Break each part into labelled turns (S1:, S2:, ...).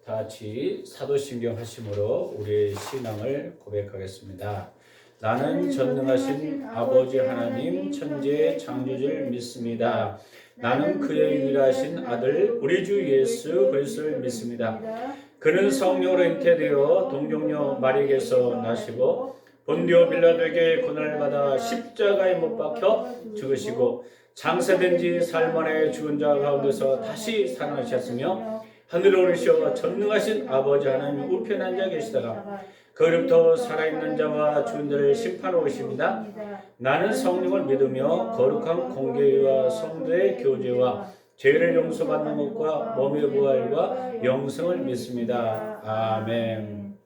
S1: 다 같이 사도신경 하심으로 우리의 신앙을 고백하겠습니다. 나는 전능하신 아버지 하나님 천지의 창조주를 믿습니다. 나는 그의 유일하신 아들 우리 주 예수 그리스도를 믿습니다. 그는 성령으로 잉태되어 동정녀 마리에게서 나시고 본디오 빌라도에게 고난을 받아 십자가에 못 박혀 죽으시고 장사된 지 사흘 만에 죽은 자 가운데서 다시 살아나셨으며 하늘에 오르시어 전능하신 아버지 하나님 우편에 앉아 계시다가 그로부터 살아있는 자와 죽은 자를 심판하러 오십니다. 나는 성령을 믿으며 거룩한 공교회와 성도의 교제와 죄를 용서받는 것과 몸의 부활과 영생을 믿습니다. 아멘.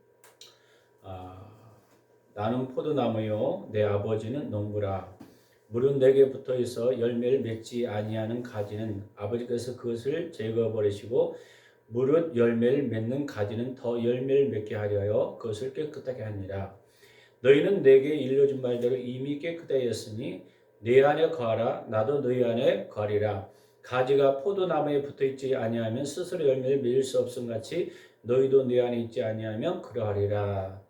S1: 나는 포도나무요 내 아버지는 농부라. 물은 내게 붙어있어 열매를 맺지 아니하는 가지는 아버지께서 그것을 제거해 버리시고 무릇 열매를 맺는 가지는 더 열매를 맺게 하려 하여 그것을 깨끗하게 하니라. 너희는 내게 일러준 말대로 이미 깨끗하였으니 내 안에 거하라. 나도 너희 안에 거하리라. 가지가 포도나무에 붙어있지 아니하면 스스로 열매를 맺을 수 없음 같이 너희도 내 안에 있지 아니하면 그러하리라.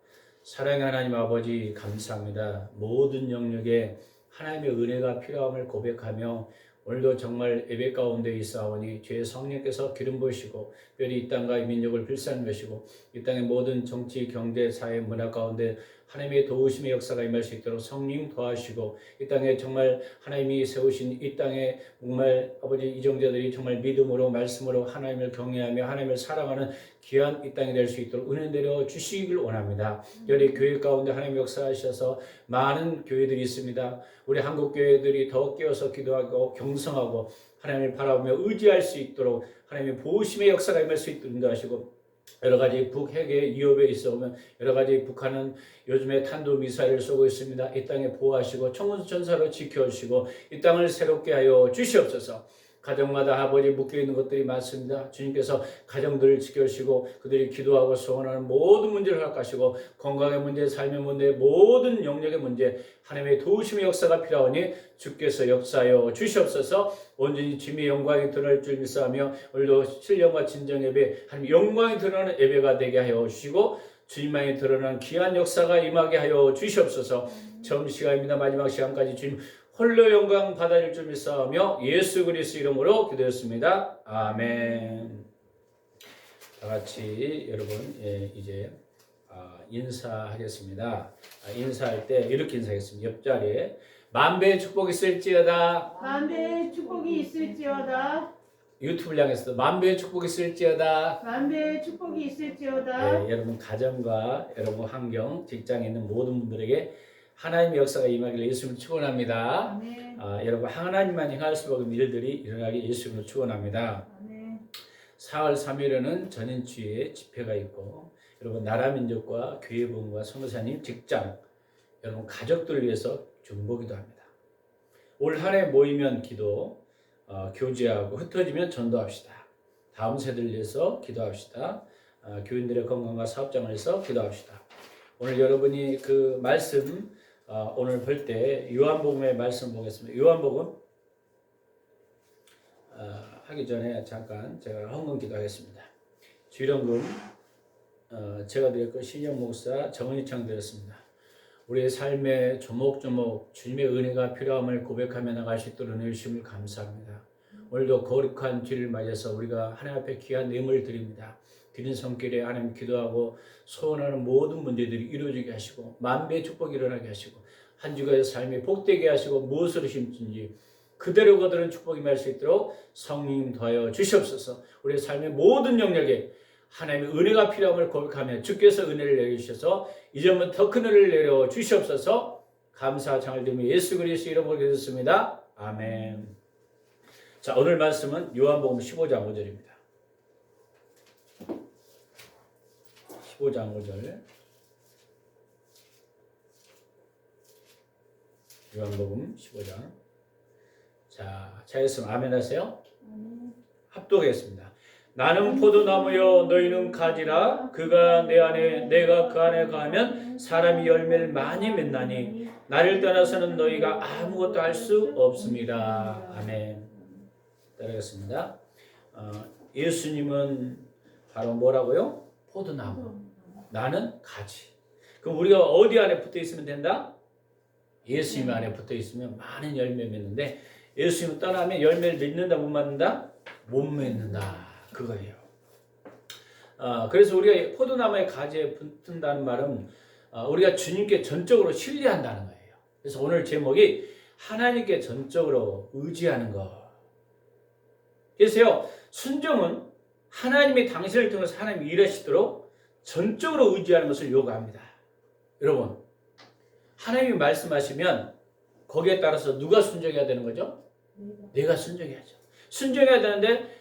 S1: 사랑의 하나님 아버지 감사합니다. 모든 영역에 하나님의 은혜가 필요함을 고백하며 오늘도 정말 예배 가운데 있사오니 주의 성령께서 기름 부으시고 특별히 이 땅과 이 민족을 불쌍히 여시고 이 땅의 모든 정치, 경제, 사회, 문화 가운데 하나님의 도우심의 역사가 임할 수 있도록 성령 도와주시고 이 땅에 정말 하나님이 세우신 이 땅에 정말 아버지 이정자들이 정말 믿음으로 말씀으로 하나님을 경외하며 하나님을 사랑하는 귀한 이 땅이 될 수 있도록 은혜 내려 주시길 원합니다. 여기 교회 가운데 하나님 역사하셔서 많은 교회들이 있습니다. 우리 한국 교회들이 더 깨어서 기도하고 경성하고 하나님을 바라보며 의지할 수 있도록 하나님의 보호심의 역사가 임할 수 있도록 인도하시고 여러 가지 북핵의 위협에 있어오면 여러 가지 북한은 요즘에 탄도미사일을 쏘고 있습니다. 이 땅에 보호하시고 청군 전사로 지켜주시고 이 땅을 새롭게 하여 주시옵소서. 가정마다 아버지 묶여있는 것들이 많습니다. 주님께서 가정들을 지켜주시고 그들이 기도하고 소원하는 모든 문제를 허락하시고 건강의 문제, 삶의 문제, 모든 영역의 문제 하나님의 도우심의 역사가 필요하니 주께서 역사하여 주시옵소서. 온전히 주님의 영광이 드러날 줄 믿사하며 오늘도 신령과 진정 예배 하나님 영광이 드러나는 예배가 되게 하여 주시고 주님만이 드러나는 귀한 역사가 임하게 하여 주시옵소서. 처음 시간입니다. 마지막 시간까지 주님 홀로 영광 받아줄 줄 믿사하며 예수 그리스도 이름으로 기도했습니다. 아멘. 다 같이 여러분 이제 인사하겠습니다. 인사할 때 이렇게 인사하겠습니다. 옆자리에 만배의 축복이 있을지어다.
S2: 만배의 축복이 있을지어다.
S1: 유튜브를 향해서도 만배의 축복이 있을지어다.
S2: 만배의 축복이 있을지어다.
S1: 여러분 가정과 여러분 환경, 직장에 있는 모든 분들에게 하나님의 역사가 임하기를 예수님을 축원합니다.
S2: 아멘.
S1: 여러분 하나님만 행할 수 없는 일들이 일어나기 예수님을 축원합니다.
S2: 아멘.
S1: 4월 3일에는 전인주의 집회가 있고 여러분 나라 민족과 교회 부흥과 선교사님 직장 여러분 가족들을 위해서 중보기도 합니다. 올 한 해 모이면 기도 교제하고 흩어지면 전도합시다. 다음 세대를 위해서 기도합시다. 교인들의 건강과 사업장을 위해서 기도합시다. 오늘 여러분이 그 말씀 오늘 볼 때 요한복음의 말씀 보겠습니다. 요한복음 하기 전에 잠깐 제가 헌금 기도하겠습니다. 주일헌금 제가 드렸고 신영 목사 정은희창 드렸습니다. 우리의 삶에 조목조목 주님의 은혜가 필요함을 고백하며 나갈 수 있도록 은혜 주심을 감사합니다. 오늘도 거룩한 주일을 맞이해서 우리가 하나님 앞에 귀한 예물을 드립니다. 드린 손길에 하나님 기도하고 소원하는 모든 문제들이 이루어지게 하시고 만배의 축복이 일어나게 하시고 한 주간의 삶이 복되게 하시고 무엇으로 심든지 그대로 거두는 축복이 임할 수 있도록 성령 더하여 주시옵소서. 우리의 삶의 모든 영역에 하나님의 은혜가 필요함을 고백하며 주께서 은혜를 내려주셔서 이전부터 더 큰 은혜를 내려 주시옵소서. 감사 장을 드리며 예수 그리스도 이름으로 기도했습니다. 아멘. 자, 오늘 말씀은 요한복음 15장 5절입니다. 15장 5절. 요한복음 15장. 자, 잘했으면 아멘 하세요. 합독하겠습니다. 나는 포도나무요 너희는 가지라. 그가 내 안에 내가 그 안에 거하면 사람이 열매를 많이 맺나니 나를 떠나서는 너희가 아무것도 할 수 없습니다. 아멘. 따르겠습니다. 예수님은 바로 뭐라고요? 포도나무. 나는 가지. 그럼 우리가 어디 안에 붙어 있으면 된다? 예수님 안에 붙어 있으면 많은 열매 맺는데 예수님 떠나면 열매를 맺는다 못 맺는다? 못 맺는다. 그거예요. 그래서 우리가 포도나무의 가지에 붙는다는 말은 우리가 주님께 전적으로 신뢰한다는 거예요. 그래서 오늘 제목이 하나님께 전적으로 의지하는 것. 그래서요, 순종은 하나님이 당신을 통해서 하나님이 일하시도록 전적으로 의지하는 것을 요구합니다. 여러분, 하나님이 말씀하시면 거기에 따라서 누가 순종해야 되는 거죠? 내가 순종해야죠. 순종해야 되는데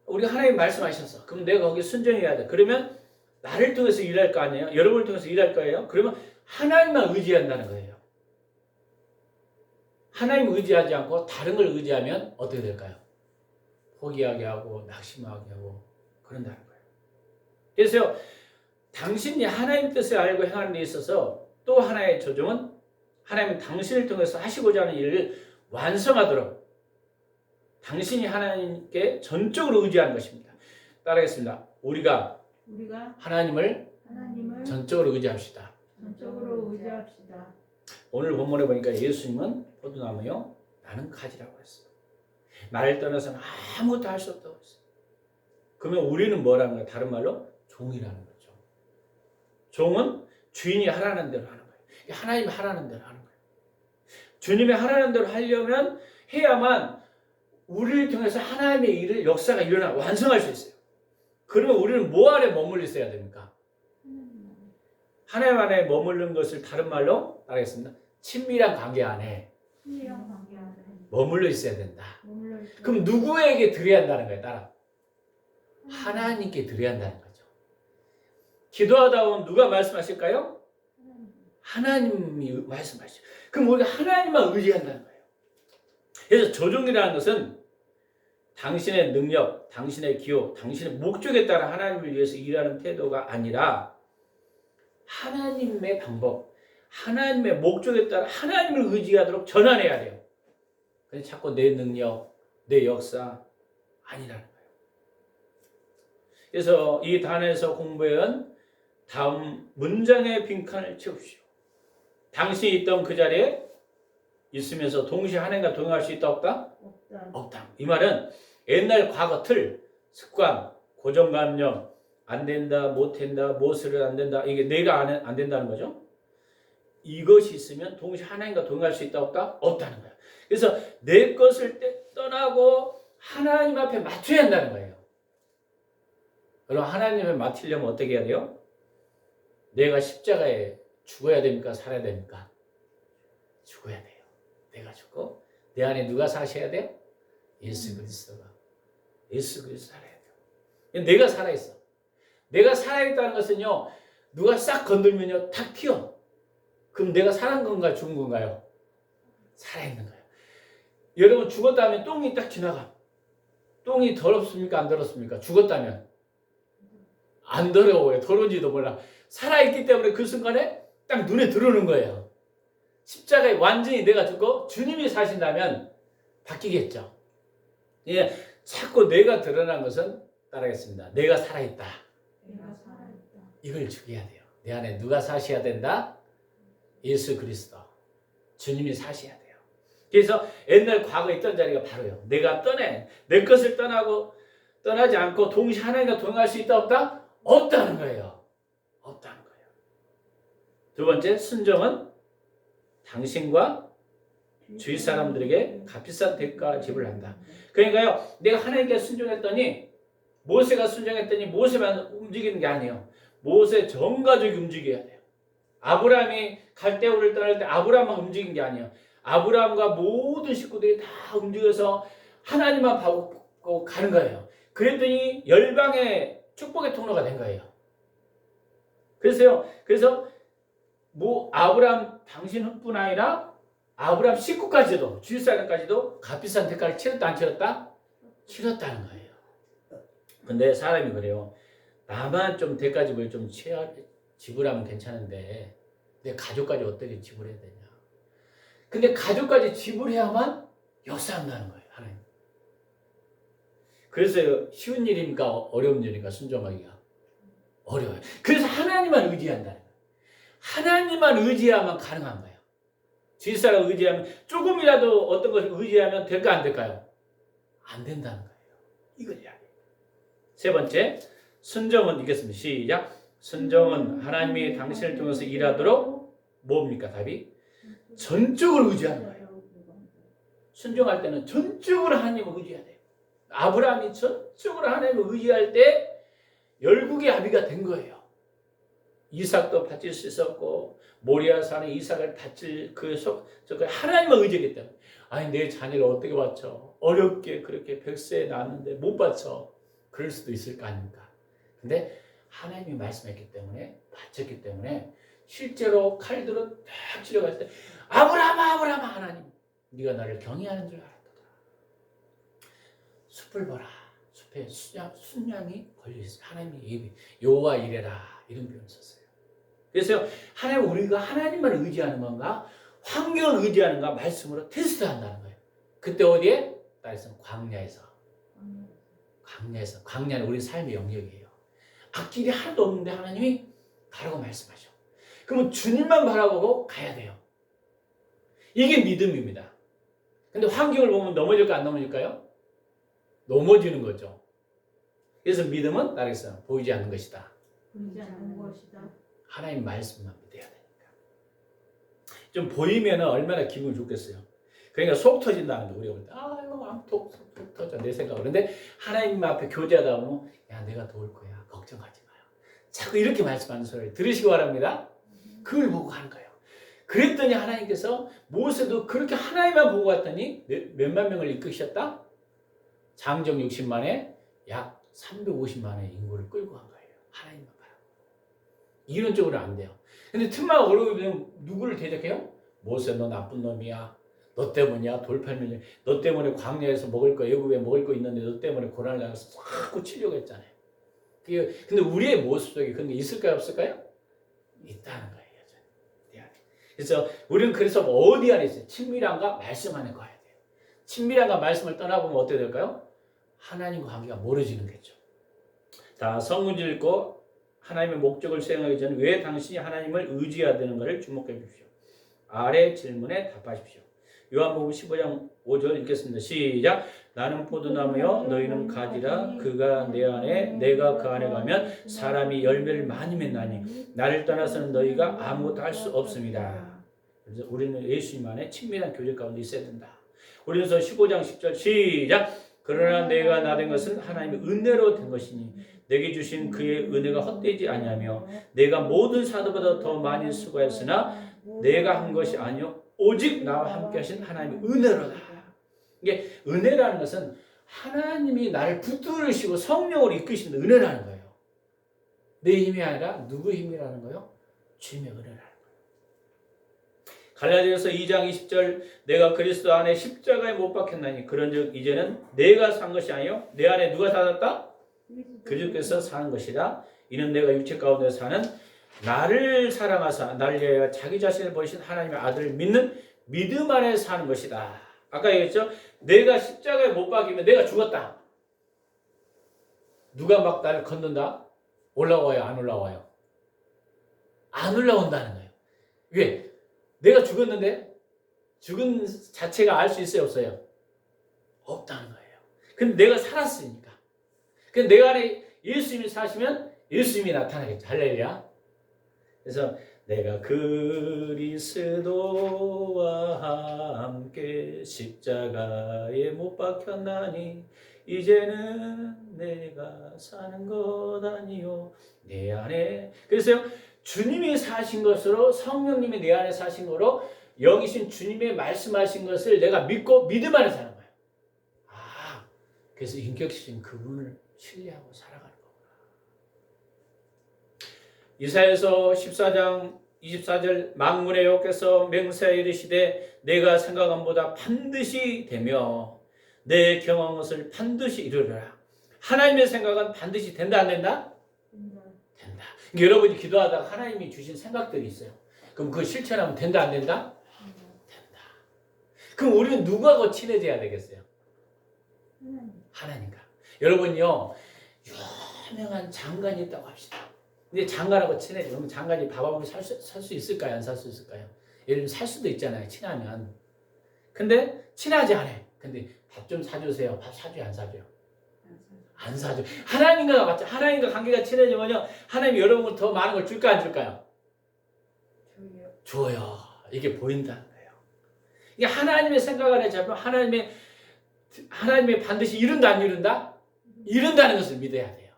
S1: 우리가 하나님 말씀하셨어. 그럼 내가 거기에 순종해야 돼. 그러면 나를 통해서 일할 거 아니에요? 여러분을 통해서 일할 거예요? 그러면 하나님만 의지한다는 거예요. 하나님 의지하지 않고 다른 걸 의지하면 어떻게 될까요? 포기하게 하고 낙심하게 하고 그런다는 거예요. 그래서 당신이 하나님 뜻을 알고 행하는 데 있어서 또 하나의 조정은 하나님은 당신을 통해서 하시고자 하는 일을 완성하도록 당신이 하나님께 전적으로 의지하는 것입니다. 따라하겠습니다. 우리가 하나님을 전적으로 의지합시다.
S2: 전적으로 의지합시다.
S1: 오늘 본문에 보니까 예수님은 포도나무요, 나는 가지라고 했어요. 나를 떠나서는 아무것도 할 수 없다고 했어요. 그러면 우리는 뭐라는 거예요? 다른 말로 종이라는 거죠. 종은 주인이 하라는 대로 하는 거예요. 하나님이 하라는 대로 하는 거예요. 주님이 하라는 대로 하려면 해야만 우리를 통해서 하나님의 일을 역사가 일어나 완성할 수 있어요. 그러면 우리는 뭐 안에 머물러 있어야 됩니까? 하나님 안에 머무르는 것을 다른 말로 따라하겠습니다. 친밀한 관계 안에 머물러 있어야 된다. 그럼 누구에게 드려야 한다는 거예요? 따라. 하나님께 드려야 한다는 거죠. 기도하다 보면 누가 말씀하실까요? 하나님이 말씀하시죠. 그럼 우리가 하나님만 의지한다는 거예요. 그래서 조종이라는 것은 당신의 능력, 당신의 기호, 당신의 목적에 따라 하나님을 위해서 일하는 태도가 아니라 하나님의 방법, 하나님의 목적에 따라 하나님을 의지하도록 전환해야 돼요. 그래서 자꾸 내 능력, 내 역사 아니라는 거예요. 그래서 이 단에서 공부해온 다음 문장의 빈칸을 채우십시오. 당신이 있던 그 자리에 있으면서 동시에 하나님과 동행할 수 있다 없다? 없다. 이 말은 옛날 과거 틀, 습관, 고정관념, 안 된다, 못 한다, 무엇을 안 된다, 이게 내가 안 된다는 거죠. 이것이 있으면 동시에 하나님과 동행할 수 있다 없다? 없다는 거예요. 그래서 내 것을 떠나고 하나님 앞에 맞춰야 한다는 거예요. 여러분, 하나님 앞에 맞추려면 어떻게 해야 돼요? 내가 십자가에 죽어야 됩니까? 살아야 됩니까? 죽어야 돼요. 내가 죽고 내 안에 누가 사셔야 돼요? 예수 그리스도가. 예수 그리스도 살아야 돼요. 내가 살아있어. 내가 살아있다는 것은요, 누가 싹 건들면요, 탁 튀어. 그럼 내가 살아있는 건가요? 죽은 건가요? 살아있는 거예요. 여러분, 죽었다면 똥이 딱 지나가. 똥이 더럽습니까? 안 더럽습니까? 죽었다면 안 더러워요. 더러운지도 몰라. 살아있기 때문에 그 순간에 딱 눈에 들어오는 거예요. 십자가에 완전히 내가 죽고 주님이 사신다면 바뀌겠죠. 예, 자꾸 내가 드러난 것은 따라하겠습니다. 내가 살아있다. 이걸 죽여야 돼요. 내 안에 누가 사셔야 된다? 예수 그리스도. 주님이 사셔야 돼요. 그래서 옛날 과거에 있던 자리가 바로요. 내가 내 것을 떠나지 않고 동시에 하나님과 동행할 수 있다 없다? 없다는 거예요. 없다는 거예요. 두 번째, 순종은 당신과 주위 사람들에게 값비싼 대가 지불을 한다. 그러니까요, 내가 하나님께 순종했더니 모세가 순종했더니 모세만 움직이는 게 아니에요. 모세 전 가족이 움직여야 돼요. 아브라함이 갈대우를 떠날 때 아브라함만 움직인 게 아니에요. 아브라함과 모든 식구들이 다 움직여서 하나님만 보고 가는 거예요. 그랬더니 열방의 축복의 통로가 된 거예요. 그래서 아브라함 당신뿐 아니라 아브라함 식구까지도, 주위 사람까지도 값비싼 대가를 치렀다 안 치렀다? 치렀다는 거예요. 근데 사람이 그래요. 나만 좀 대가집을 좀 지불하면 괜찮은데 내 가족까지 어떻게 지불해야 되냐. 근데 가족까지 지불해야만 역사한다는 거예요. 하나님. 그래서 쉬운 일입니까? 어려운 일입니까? 순종하기가 어려워요. 그래서 하나님만 의지한다는 거예요. 하나님만 의지하면 가능한 거예요. 주위 사람 의지하면 조금이라도 어떤 것을 의지하면 될까 안 될까요? 안 된다는 거예요. 이거야. 세 번째, 순종은 이겠습니다. 시작. 순종은 하나님이 당신을 통해서 일하도록 뭡니까? 답이 전적으로 의지하는 거예요. 순종할 때는 전적으로 하나님을 의지해야 돼요. 아브라함이 전적으로 하나님을 의지할 때 열국의 아비가 된 거예요. 이삭도 바칠 수 있었고 모리아 산에 이삭을 바칠 하나님을 의지했기 때문에 아니 내 자녀를 어떻게 바쳐? 어렵게 그렇게 백세에 낳았는데 못 바쳐. 그럴 수도 있을 거 아닙니까? 근데 하나님이 말씀했기 때문에 바쳤기 때문에 실제로 칼들은 딱 치려갈 때 아브라함아 하나님 네가 나를 경외하는 줄 알았다. 숲을 봐라. 숲에 순양이 걸려있어요. 하나님이 여호와 이래라 이런 표현을 썼어요. 그래서 하나님 우리가 하나님만 의지하는 건가 환경을 의지하는가 말씀으로 테스트한다는 거예요. 그때 어디에? 딸성 광야는 우리 삶의 영역이에요. 앞길이 하나도 없는데 하나님이 가라고 말씀하셔. 그러면 주님만 바라보고 가야 돼요. 이게 믿음입니다. 근데 환경을 보면 넘어질까 안 넘어질까요? 넘어지는 거죠. 그래서 믿음은 따르겠어요. 보이지 않는 것이다.
S2: 보이지 않는 것이다.
S1: 하나님 말씀만 믿어야 되니까. 좀 보이면 얼마나 기분이 좋겠어요. 그러니까 속 터진다는 거 우리가 볼 때 아유 속 터져 내 생각으로. 그런데 하나님 앞에 교제하다 보면 야 내가 도울 거야. 걱정하지 마요. 자꾸 이렇게 말씀하는 소리를 들으시기 바랍니다. 그걸 보고 가는 거예요. 그랬더니 하나님께서 모세도 그렇게 하나님만 보고 갔더니 몇만 명을 이끄셨다? 장정 60만에 약 350만의 인구를 끌고 간 거예요. 하나님만 바라고. 이론적으로 안 돼요. 근데 틈만 어려우면 누구를 대적해요? 모세 너 나쁜 놈이야. 너 때문이야. 돌팔면이. 너 때문에 광야에서 먹을 거 애굽에 먹을 거 있는데 너 때문에 고난을 당해서 자꾸 치려고 했잖아요. 근데 우리의 모습 속에 그런 게 있을까요? 없을까요? 있다는 거예요. 그래서 우리는 그래서 어디 안에 있어요? 친밀함과 말씀 안에 가야 돼요. 친밀함과 말씀을 떠나보면 어떻게 될까요? 하나님과 관계가 멀어지는 거죠. 자, 성문지 읽고 하나님의 목적을 수행하기 전에 왜 당신이 하나님을 의지해야 되는가를 주목해 주십시오. 아래 질문에 답하십시오. 요한복음 15장 5절 읽겠습니다. 시작. 나는 포도나무요 너희는 가지라. 그가 내 안에 내가 그 안에 가면 사람이 열매를 많이 맺나니 나를 떠나서는 너희가 아무것도 할 수 없습니다. 그래서 우리는 예수님 안에 친밀한 교제 가운데 있어야 된다. 우리는 15장 10절 시작. 그러나 내가 나 된 것은 하나님의 은혜로 된 것이니 내게 주신 그의 은혜가 헛되지 아니하며 내가 모든 사도보다 더 많이 수고했으나 내가 한 것이 아니요 오직 나와 함께 하신 하나님의 은혜로다. 이게 은혜라는 것은 하나님이 나를 붙들으시고 성령으로 이끄시는 은혜라는 거예요. 내 힘이 아니라 누구의 힘이라는 거예요? 주님의 은혜라는 거예요. 갈라디아서 2장 20절 내가 그리스도 안에 십자가에 못 박혔나니 그런즉 이제는 내가 산 것이 아니요 내 안에 누가 살았다? 그리스도께서 사는 것이라. 이는 내가 육체 가운데 사는 나를 사랑하사 나를 위하여 자기 자신을 버리신 하나님의 아들을 믿는 믿음 안에 사는 것이다. 아까 얘기했죠? 내가 십자가에 못 박히면 내가 죽었다. 누가 막 나를 걷는다? 올라와요? 안 올라와요? 안 올라온다는 거예요. 왜? 내가 죽었는데 죽은 자체가 알 수 있어요? 없어요? 없다는 거예요. 근데 내가 살았으니까. 근데 내가 안에 예수님이 사시면 예수님이 나타나겠죠. 할렐루야. 그래서 내가 그리스도와 함께 십자가에 못 박혔나니 이제는 내가 사는 것 아니요 내 안에. 그래서 주님이 사신 것으로 성령님이 내 안에 사신 거로 여기신 주님의 말씀하신 것을 내가 믿고 믿음 안에 사는 거예요. 아, 그래서 인격신 그분을 신뢰하고 살아가는 거구나. 이사야서 14장 24절 만군의 여호와께서 맹세하여 이르시되 내가 생각한 보다 반드시 되며 내 경험한 것을 반드시 이루리라. 하나님의 생각은 반드시 된다 안 된다? 된다. 여러분이 기도하다가 하나님이 주신 생각들이 있어요. 그럼 그거 실천하면 된다 안 된다? 된다. 그럼 우리는 누구하고 친해져야 되겠어요? 하나님과. 여러분요, 유명한 장관이 있다고 합시다. 근데 장관하고 친해져. 그럼 장관이 밥 한번 살 수 있을까요? 안 살 수 있을까요? 예를 들면 살 수도 있잖아요. 친하면. 근데 친하지 않아. 근데 밥 좀 사주세요. 밥 사줘요? 안 사줘요? 안 사줘. 하나님과 맞죠? 하나님과 관계가 친해지면요, 하나님이 여러분을 더 많은 걸 줄까 안 줄까요? 줘요. 이게 보인다는 거예요. 이게 하나님의 생각 안에 잡히면 하나님의 반드시 이룬다 안 이룬다? 이룬다는 것을 믿어야 돼요.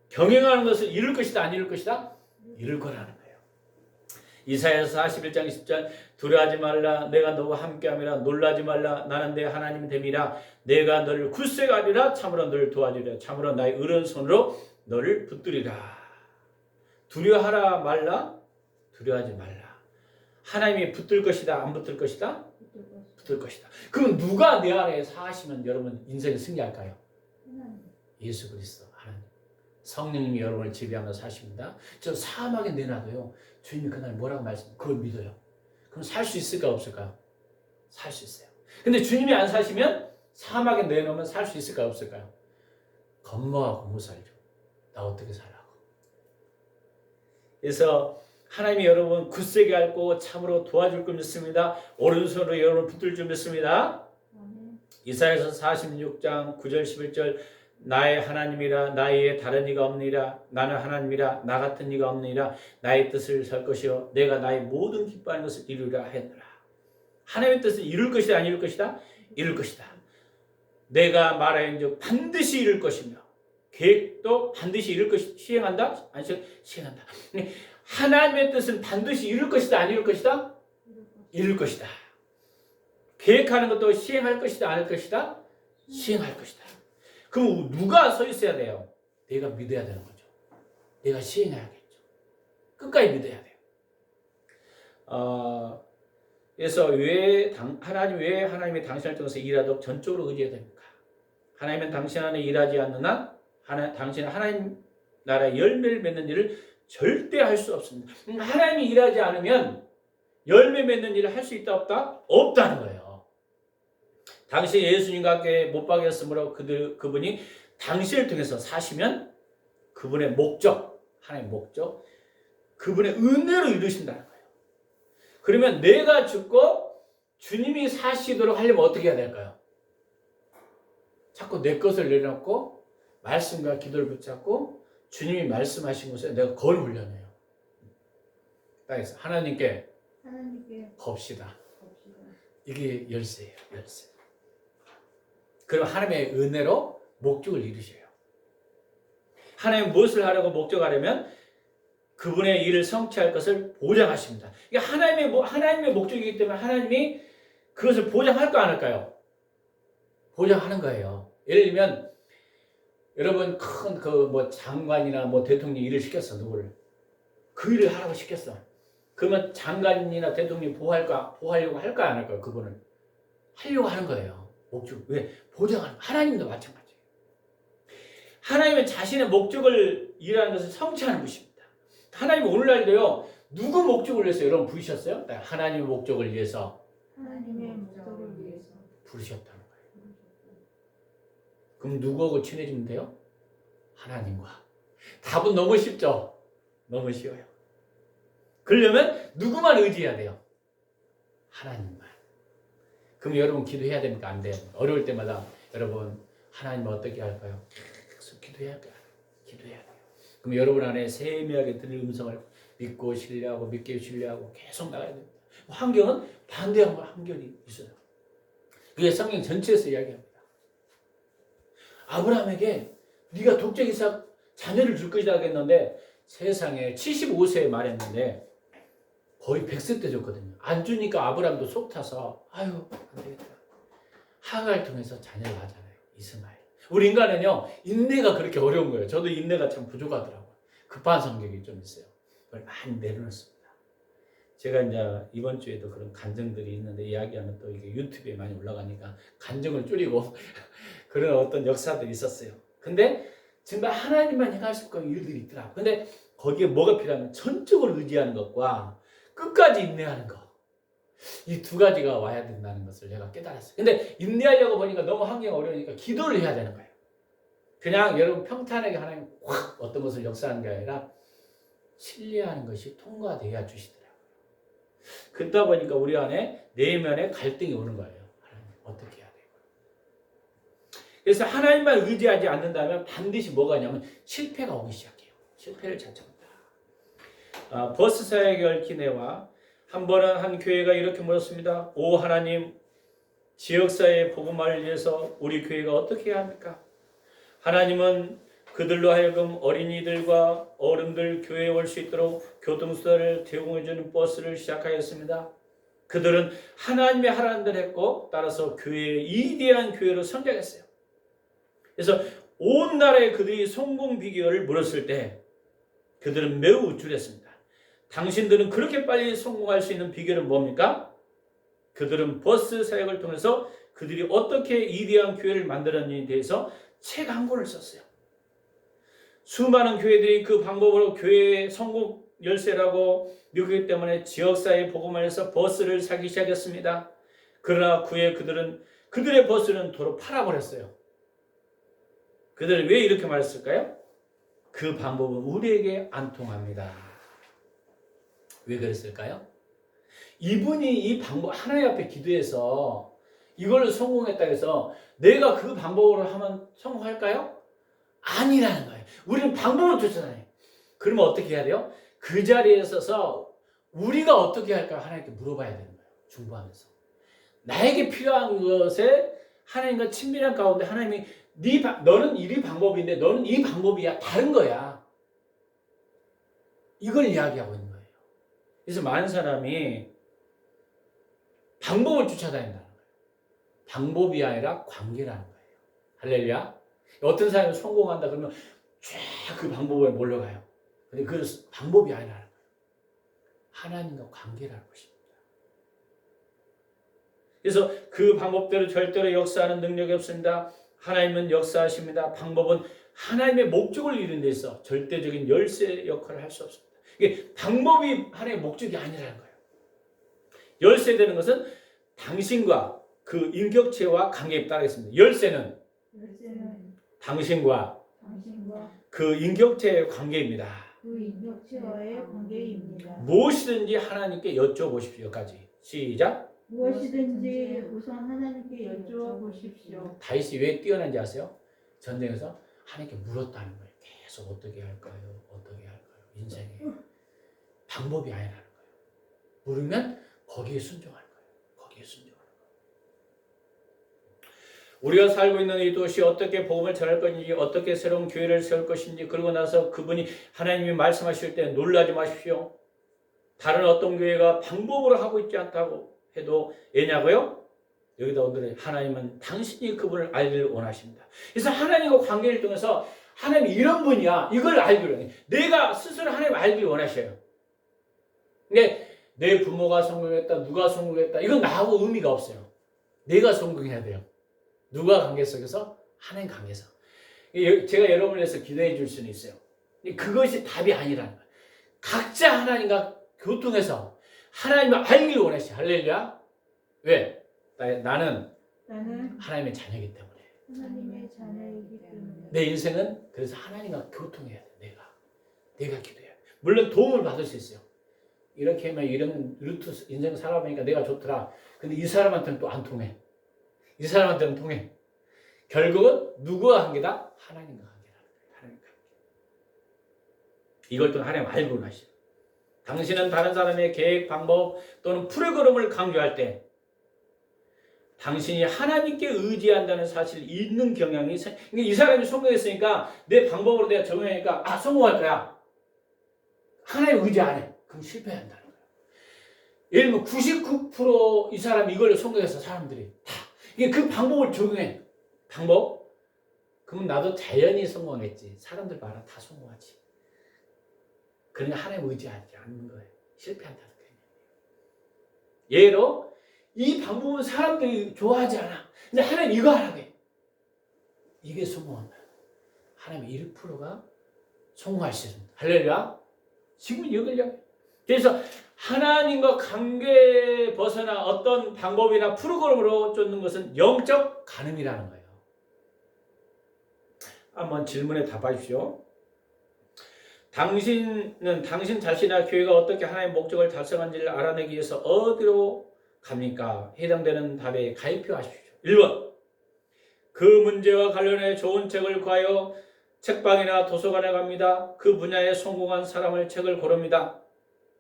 S1: 경영하는 것을 이룰 것이다 안 이룰 것이다? 이룰 거라는 거예요. 이사야서 41장 10절 두려워하지 말라 내가 너와 함께함이라 놀라지 말라 나는 내 하나님 됨이라 내가 너를 굳세게 하리라 참으로 너를 도와주리라 참으로 나의 의로운 손으로 너를 붙들리라. 두려워하라 말라 두려워하지 말라. 하나님이 붙들 것이다 안 붙들 것이다? 붙들 것이다. 그럼 누가 내 안에 사시면 여러분 인생을 승리할까요? 예수 그리스도 하나님. 성령님이 여러분을 지배하며 사십니다. 저 사막에 내놔도요, 주님이 그날 뭐라고 말씀해요? 그걸 믿어요. 그럼 살 수 있을까 없을까요? 살 수 있어요. 근데 주님이 안 사시면 사막에 내놓으면 살 수 있을까 없을까요? 겁먹하고 못 살죠. 나 어떻게 살라고. 그래서 하나님이 여러분 굳세게 앓고 참으로 도와줄 줄 믿습니다. 오른손으로 여러분 붙들 줄 믿습니다. 이사야서 46장 9절 11절 나의 하나님이라 나의 다른 이가 없느니라 나는 하나님이라 나 같은 이가 없느니라 나의 뜻을 설 것이요 내가 나의 모든 기뻐하는 것을 이루리라 하였노라. 하나님의 뜻을 이룰 것이다 안 이룰 것이다? 이룰 것이다. 내가 말하인즉 반드시 이룰 것이며 계획도 반드시 이룰 것이 시행한다? 아니 시행한다. 하나님의 뜻은 반드시 이룰 것이다 안 이룰 것이다? 이룰 것이다. 계획하는 것도 시행할 것이다 안 할 것이다? 시행할 것이다. 그럼 누가 서 있어야 돼요? 내가 믿어야 되는 거죠. 내가 시행해야겠죠. 끝까지 믿어야 돼요. 그래서 하나님 왜 하나님이 당신을 통해서 일하도록 전적으로 의지해야 됩니까? 하나님은 당신 안에 일하지 않는 한 당신은 하나님 나라의 열매를 맺는 일을 절대 할 수 없습니다. 하나님이 일하지 않으면 열매 맺는 일을 할 수 있다 없다? 없다는 거예요. 당시 예수님과 함께 못 박였으므로 그분이 당신을 통해서 사시면 그분의 목적, 하나님의 목적, 그분의 은혜로 이루신다는 거예요. 그러면 내가 죽고 주님이 사시도록 하려면 어떻게 해야 될까요? 자꾸 내 것을 내려놓고 말씀과 기도를 붙잡고 주님이 말씀하신 것에 내가 걸 훈련해요. 땅에서 하나님께 겁시다. 이게 열쇠예요. 열쇠. 그럼 하나님의 은혜로 목적을 이루셔요. 하나님 무엇을 하려고 목적하려면 그분의 일을 성취할 것을 보장하십니다. 이게 하나님의 목적이기 때문에 하나님이 그것을 보장할까 안 할까요? 보장하는 거예요. 예를 들면 여러분 큰 장관이나 대통령이 일을 시켰어. 누구를? 그 일을 하라고 시켰어. 그러면 장관이나 대통령이 보호하려고 할까 안 할까요? 그분을 하려고 하는 거예요. 목적. 왜? 보장하는. 하나님도 마찬가지예요. 하나님은 자신의 목적을 일하는 것을 성취하는 것입니다. 하나님은 오늘날도요. 누구 목적을 위해서 여러분 부르셨어요? 하나님의 목적을 위해서.
S2: 하나님의 목적을 위해서
S1: 부르셨다는 거예요. 그럼 누구하고 친해지면 돼요? 하나님과. 답은 너무 쉽죠? 너무 쉬워요. 그러려면 누구만 의지해야 돼요? 하나님만. 그럼 여러분 기도해야 됩니까? 안 돼요. 어려울 때마다 여러분 하나님 어떻게 할까요? 계속 기도해야 돼요. 기도해야 돼요. 그럼 여러분 안에 세미하게 들릴 음성을 믿고 신뢰하고 믿게 신뢰하고 계속 나가야 됩니다. 환경은 반대한 환경이 있어요. 그게 성경 전체에서 이야기합니다. 아브라함에게 네가 독적 이삭 자녀를 줄 것이다 했는데 세상에 75세에 말했는데 거의 100세 때 줬거든요. 안 주니까 아브라함도 속 타서 아유 안 되겠다. 하가를 통해서 자녀를 낳잖아요. 이스마엘. 우리 인간은요 인내가 그렇게 어려운 거예요. 저도 인내가 참 부족하더라고요. 급한 성격이 좀 있어요. 그걸 많이 내려놓습니다. 제가 이제 이번 주에도 그런 간증들이 있는데 이야기하면 또 이게 유튜브에 많이 올라가니까 간증을 줄이고 그런 어떤 역사들이 있었어요. 근데 정말 하나님만 행할 수 있는 일들이 있더라고요. 근데 거기에 뭐가 필요하면 전적으로 의지하는 것과 끝까지 인내하는 것. 이 두 가지가 와야 된다는 것을 제가 깨달았어요. 근데 인내하려고 보니까 너무 환경이 어려우니까 기도를 해야 되는 거예요. 그냥 여러분 평탄하게 하나님 확 어떤 것을 역사하는 게 아니라 신뢰하는 것이 통과돼야 주시더라고요. 그러다 보니까 우리 안에 내면에 갈등이 오는 거예요. 하나님 어떻게 해야 되고. 그래서 하나님만 의지하지 않는다면 반드시 뭐가 있냐면 실패가 오기 시작해요. 실패를 찾아온다. 버스 사역에 얽힌 애와 한 번은 한 교회가 이렇게 물었습니다. 오 하나님, 지역사회의 복음화를 위해서 우리 교회가 어떻게 해야 합니까? 하나님은 그들로 하여금 어린이들과 어른들 교회에 올 수 있도록 교통수단을 제공해주는 버스를 시작하였습니다. 그들은 하나님의 하라는 대로 했고 따라서 교회의 이대한 교회로 성장했어요. 그래서 온 나라에 그들이 성공 비결을 물었을 때 그들은 매우 우쭐했습니다. 당신들은 그렇게 빨리 성공할 수 있는 비결은 뭡니까? 그들은 버스 사역을 통해서 그들이 어떻게 이대한 교회를 만들었는지에 대해서 책 한 권을 썼어요. 수많은 교회들이 그 방법으로 교회의 성공 열쇠라고 느끼기 때문에 지역사회 복음화에서 버스를 사기 시작했습니다. 그러나 그의 그들의 버스는 도로 팔아버렸어요. 그들은 왜 이렇게 말했을까요? 그 방법은 우리에게 안 통합니다. 왜 그랬을까요? 이분이 이 방법 하나님 앞에 기도해서 이걸로 성공했다 해서 내가 그 방법으로 하면 성공할까요? 아니라는 거예요. 우리는 방법을 쫓아다녀요. 그러면 어떻게 해야 돼요? 그 자리에 서서 우리가 어떻게 할까 하나님께 물어봐야 되는 거예요. 중보하면서. 나에게 필요한 것에 하나님과 친밀한 가운데 하나님이 너는 이 방법인데 너는 이 방법이야. 다른 거야. 이걸 이야기하고 있는 거예요. 그래서 많은 사람이 방법을 쫓아다닌다는 거예요. 방법이 아니라 관계라는 거예요. 할렐루야. 어떤 사람이 성공한다 그러면 쫙 그 방법에 몰려가요. 근데 그 방법이 아니라는 거예요. 하나님과 관계라는 것입니다. 그래서 그 방법대로 절대로 역사하는 능력이 없습니다. 하나님은 역사하십니다. 방법은 하나님의 목적을 이루는 데 있어 절대적인 열쇠 역할을 할 수 없습니다. 이게 방법이 하나님의 목적이 아니라는 거예요. 열쇠되는 것은 당신과 그 인격체와 관계에 따르겠습니다. 열쇠는 당신과 그 인격체의 관계입니다.
S2: 그 인격체와의 관계입니다.
S1: 무엇이든지 하나님께 여쭤보십시오. 여기까지. 시작.
S2: 무엇이든지 우선 하나님께 여쭤보십시오.
S1: 다윗이 왜 뛰어난지 아세요? 전쟁에서 하나님께 물었다는 거예요. 계속 어떻게 할까요? 어떻게 할까요? 인생에 방법이 아니라는 거예요. 물으면 거기에 순종하는 거예요. 거기에 순종하는 거예요. 우리가 살고 있는 이 도시 어떻게 복음을 전할 것인지 어떻게 새로운 교회를 세울 것인지 그러고 나서 그분이 하나님이 말씀하실 때 놀라지 마십시오. 다른 어떤 교회가 방법으로 하고 있지 않다고 해도 왜냐고요? 여기다 오늘은 하나님은 당신이 그분을 알기를 원하십니다. 그래서 하나님과 관계를 통해서 하나님 이런 분이야 이걸 알기를 원해요. 내가 스스로 하나님 알기를 원하셔요. 근데 내 부모가 성공했다 누가 성공했다 이건 나하고 의미가 없어요. 내가 성공해야 돼요. 누가 관계 속에서? 하나님 관계에서. 제가 여러분을 위해서 기도해 줄 수는 있어요. 그것이 답이 아니라는 거예요. 각자 하나님과 교통해서 하나님을 알기를 원하시죠. 할렐루야. 왜? 나는 하나님의 자녀이기 때문에.
S2: 하나님의 자녀이기 때문에.
S1: 내 인생은 그래서 하나님과 교통해야 돼. 내가 기도해야 돼. 물론 도움을 받을 수 있어요. 이렇게 하면 이런 루트 인생 살아보니까 내가 좋더라. 근데 이 사람한테는 또 안 통해. 이 사람한테는 통해. 결국은 누구와 관계다? 하나님과 관계라는 거예요. 하나님과 관계. 이걸 또 하나님 알고 나시죠. 당신은 다른 사람의 계획, 방법 또는 프로그램을 강조할 때 당신이 하나님께 의지한다는 사실이 있는 경향이 이 사람이 성공했으니까 내 방법으로 내가 적용하니까 성공할 거야. 하나님 의지 안 해. 그럼 실패한다는 거예요. 예를 들면 99% 이 사람이 이걸로 성공해서 사람들이 다 이게 그 방법을 적용해. 방법? 그럼 나도 자연히 성공했지. 사람들 봐라 다 성공하지. 그러니까 하나님 의지하지 않는 거예요. 실패한다는 거예요. 예로 이 방법은 사람들이 좋아하지 않아. 근데 하나님 이거 하라고 해. 이게 성공한다. 하나님 1%가 성공할 수 있습니다. 할렐루야. 지금 이걸요. 그래서 하나님과 관계 벗어나 어떤 방법이나 프로그램으로 쫓는 것은 영적 간음이라는 거예요. 한번 질문에 답하십시오. 당신은 당신 자신이나 교회가 어떻게 하나님의 목적을 달성한지를 알아내기 위해서 어디로 갑니까? 해당되는 답에 가입하십시오. 1번. 그 문제와 관련해 좋은 책을 구하여 책방이나 도서관에 갑니다. 그 분야에 성공한 사람을 책을 고릅니다.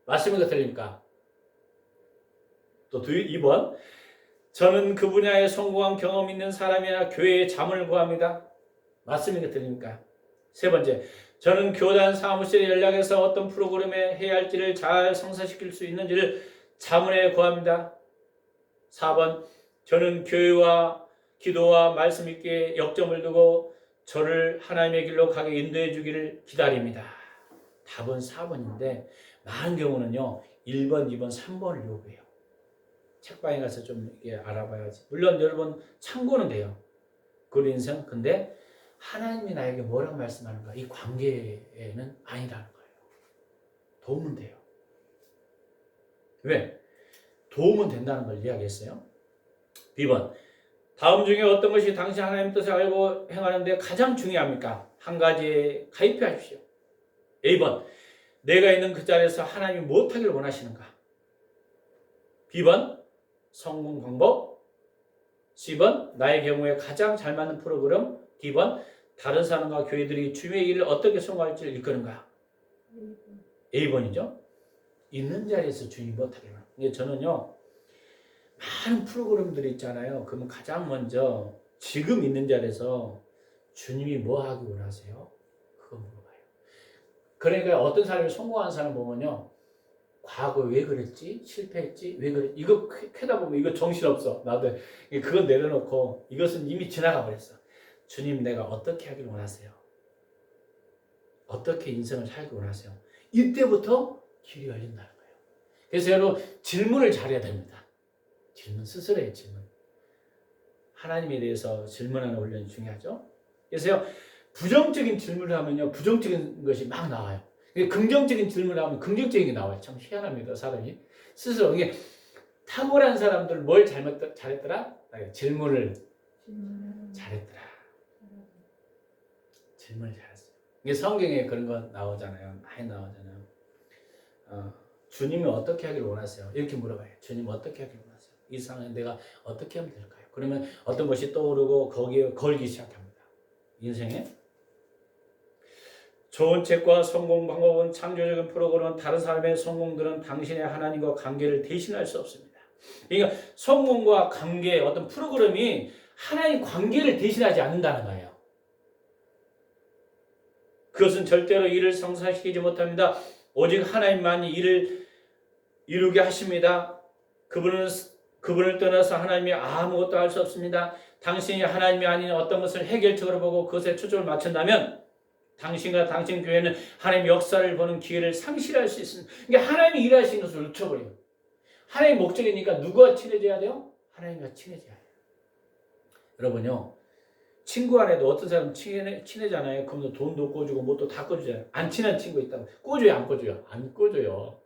S1: 맞습니까? 틀립니까? 또 2번. 저는 그 분야에 성공한 경험 있는 사람이나 교회에 자문을 구합니다. 맞습니까? 틀립니까? 3번째. 저는 교단 사무실에 연락해서 어떤 프로그램에 해야 할지를 잘 성사시킬 수 있는지를 자문해 구합니다. 4번. 저는 교회와 기도와 말씀 있게 역점을 두고 저를 하나님의 길로 가게 인도해 주기를 기다립니다. 답은 4번인데 많은 경우는요 1번, 2번, 3번을 요구해요. 책방에 가서 좀 이게 알아봐야지. 물론 여러분 참고는 돼요. 그 인생. 근데 하나님이 나에게 뭐라고 말씀하는가? 이 관계에는 아니라는 거예요. 도움은 돼요. 왜? 도움은 된다는 걸 이야기했어요. B번. 다음 중에 어떤 것이 당신 하나님 뜻을 알고 행하는데 가장 중요합니까? 한 가지에 가입하십시오. A번. 내가 있는 그 자리에서 하나님이 무엇하기를 원하시는가? B번. 성공 방법. C번. 나의 경우에 가장 잘 맞는 프로그램. D번. 다른 사람과 교회들이 주님의 일을 어떻게 성공할지를 이끄는가? A번이죠. 있는 자리에서 주님이 무엇하기를 원하는가? 저는요 많은 프로그램들이 있잖아요. 그러면 가장 먼저 지금 있는 자리에서 주님이 뭐 하기 원하세요? 그거 물어봐요. 그러니까 어떤 사람이 성공한 사람 보면요. 과거 왜 그랬지? 실패했지? 왜 그랬지? 이거 캐다 보면 이거 정신없어. 나도 그건 내려놓고 이것은 이미 지나가 버렸어. 주님 내가 어떻게 하길 원하세요? 어떻게 인생을 살기 원하세요? 이때부터 길이 열린다는 거예요. 그래서 여러분 질문을 잘해야 됩니다. 질문 스스로 해요. 질문. 하나님에 대해서 질문하는 훈련이 중요하죠. 그래서 부정적인 질문을 하면요. 부정적인 것이 막 나와요. 긍정적인 질문을 하면 긍정적인 게 나와요. 참 희한합니다. 사람이. 스스로. 이게 탁월한 사람들 뭘 잘했더라? 질문을 잘했더라. 질문을 잘했어요. 이게 성경에 그런 거 나오잖아요. 많이 나오잖아요. 주님이 어떻게 하기를 원하세요? 이렇게 물어봐요. 주님 어떻게 하기를 원하세요? 이 상황에 내가 어떻게 하면 될까요? 그러면 어떤 것이 떠오르고 거기에 걸기 시작합니다. 인생에. 좋은 책과 성공 방법은 창조적인 프로그램은 다른 사람의 성공들은 당신의 하나님과 관계를 대신할 수 없습니다. 그러니까 성공과 관계 어떤 프로그램이 하나님 관계를 대신하지 않는다는 거예요. 그것은 절대로 일을 성사시키지 못합니다. 오직 하나님만이 일을 이루게 하십니다. 그분을 떠나서 하나님이 아무것도 할 수 없습니다. 당신이 하나님이 아닌 어떤 것을 해결책으로 보고 그것에 초점을 맞춘다면 당신과 당신 교회는 하나님의 역사를 보는 기회를 상실할 수 있습니다. 그러니까 하나님이 일하시는 것을 놓쳐버려요. 하나님의 목적이니까 누구와 친해져야 돼요? 하나님과 친해져야 해요. 여러분요. 친구 안에도 어떤 사람 친해잖아요. 그러면 돈도 꿔주고 뭣도 다 꿔주잖아요. 안 친한 친구 있다고. 꿔줘요? 안 꿔줘요? 안 꿔줘요.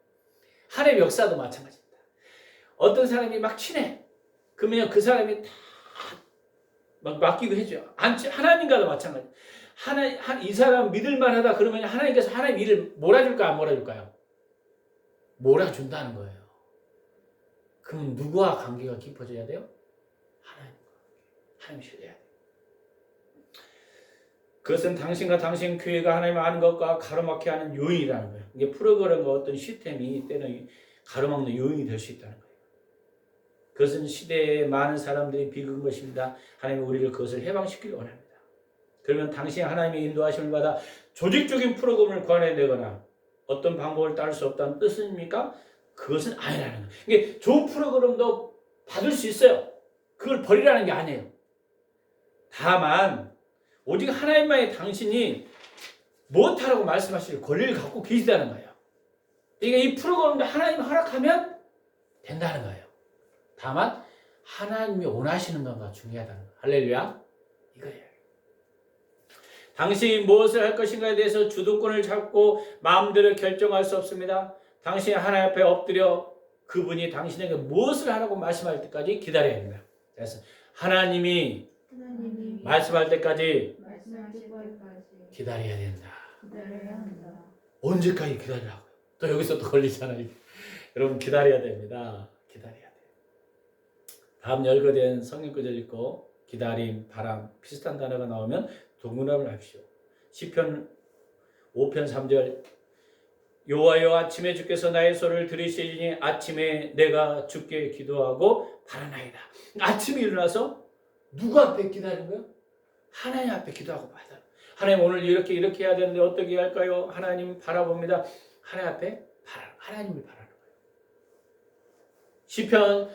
S1: 하나님의 역사도 마찬가지입니다. 어떤 사람이 막 친해. 그러면 그 사람이 다 막 맡기고 해줘요. 하나님과도 마찬가지. 이 사람 믿을만하다 그러면 하나님께서 하나님 일을 몰아줄까 안 몰아줄까요? 몰아준다는 거예요. 그럼 누구와 관계가 깊어져야 돼요? 하나님과. 하나님 신뢰해야 돼요. 그것은 당신과 당신 교회가 하나님을 아는 것과 가로막게 하는 요인이라는 거예요. 이게 프로그램과 어떤 시스템이 때는 가로막는 요인이 될 수 있다는 거예요. 그것은 시대에 많은 사람들이 비극인 것입니다. 하나님은 우리를 그것을 해방시키기 원합니다. 그러면 당신이 하나님의 인도하심을 받아 조직적인 프로그램을 관해내거나 어떤 방법을 따를 수 없다는 뜻입니까? 그것은 아니라는 거예요. 이게 좋은 프로그램도 받을 수 있어요. 그걸 버리라는 게 아니에요. 다만 오직 하나님만이 당신이 무엇하라고 말씀하실 권리를 갖고 계시다는 거예요. 그러니까 이 프로그램도 하나님 허락하면 된다는 거예요. 다만 하나님이 원하시는 건가 중요하다는 거예요. 할렐루야. 이거예요. 당신이 무엇을 할 것인가에 대해서 주도권을 잡고 마음대로 결정할 수 없습니다. 당신이 하나님 앞에 엎드려 그분이 당신에게 무엇을 하라고 말씀할 때까지 기다려야 됩니다. 그래서 하나님이 말씀할 때까지
S2: 말씀하실 때까지
S1: 기다려야 된다.
S2: 기다려야 한다.
S1: 언제까지 기다리라고요? 또 여기서 또 걸리잖아요. 여러분 기다려야 됩니다. 기다려야 돼요. 다음 열거된 성경 구절 읽고 기다림, 바람 비슷한 단어가 나오면 동그라미를 합시오. 시편 5편 3절 여호와여 아침에 주께서 나의 소리를 들으시니 아침에 내가 주께 기도하고 바라나이다. 아침에 일어나서 누구 앞에 기다리는 거예요? 하나님 앞에 기도하고 바라. 하나님 오늘 이렇게 해야 되는데 어떻게 할까요? 하나님 바라봅니다. 하나님 앞에 하나님을 바라는 거예요. 시편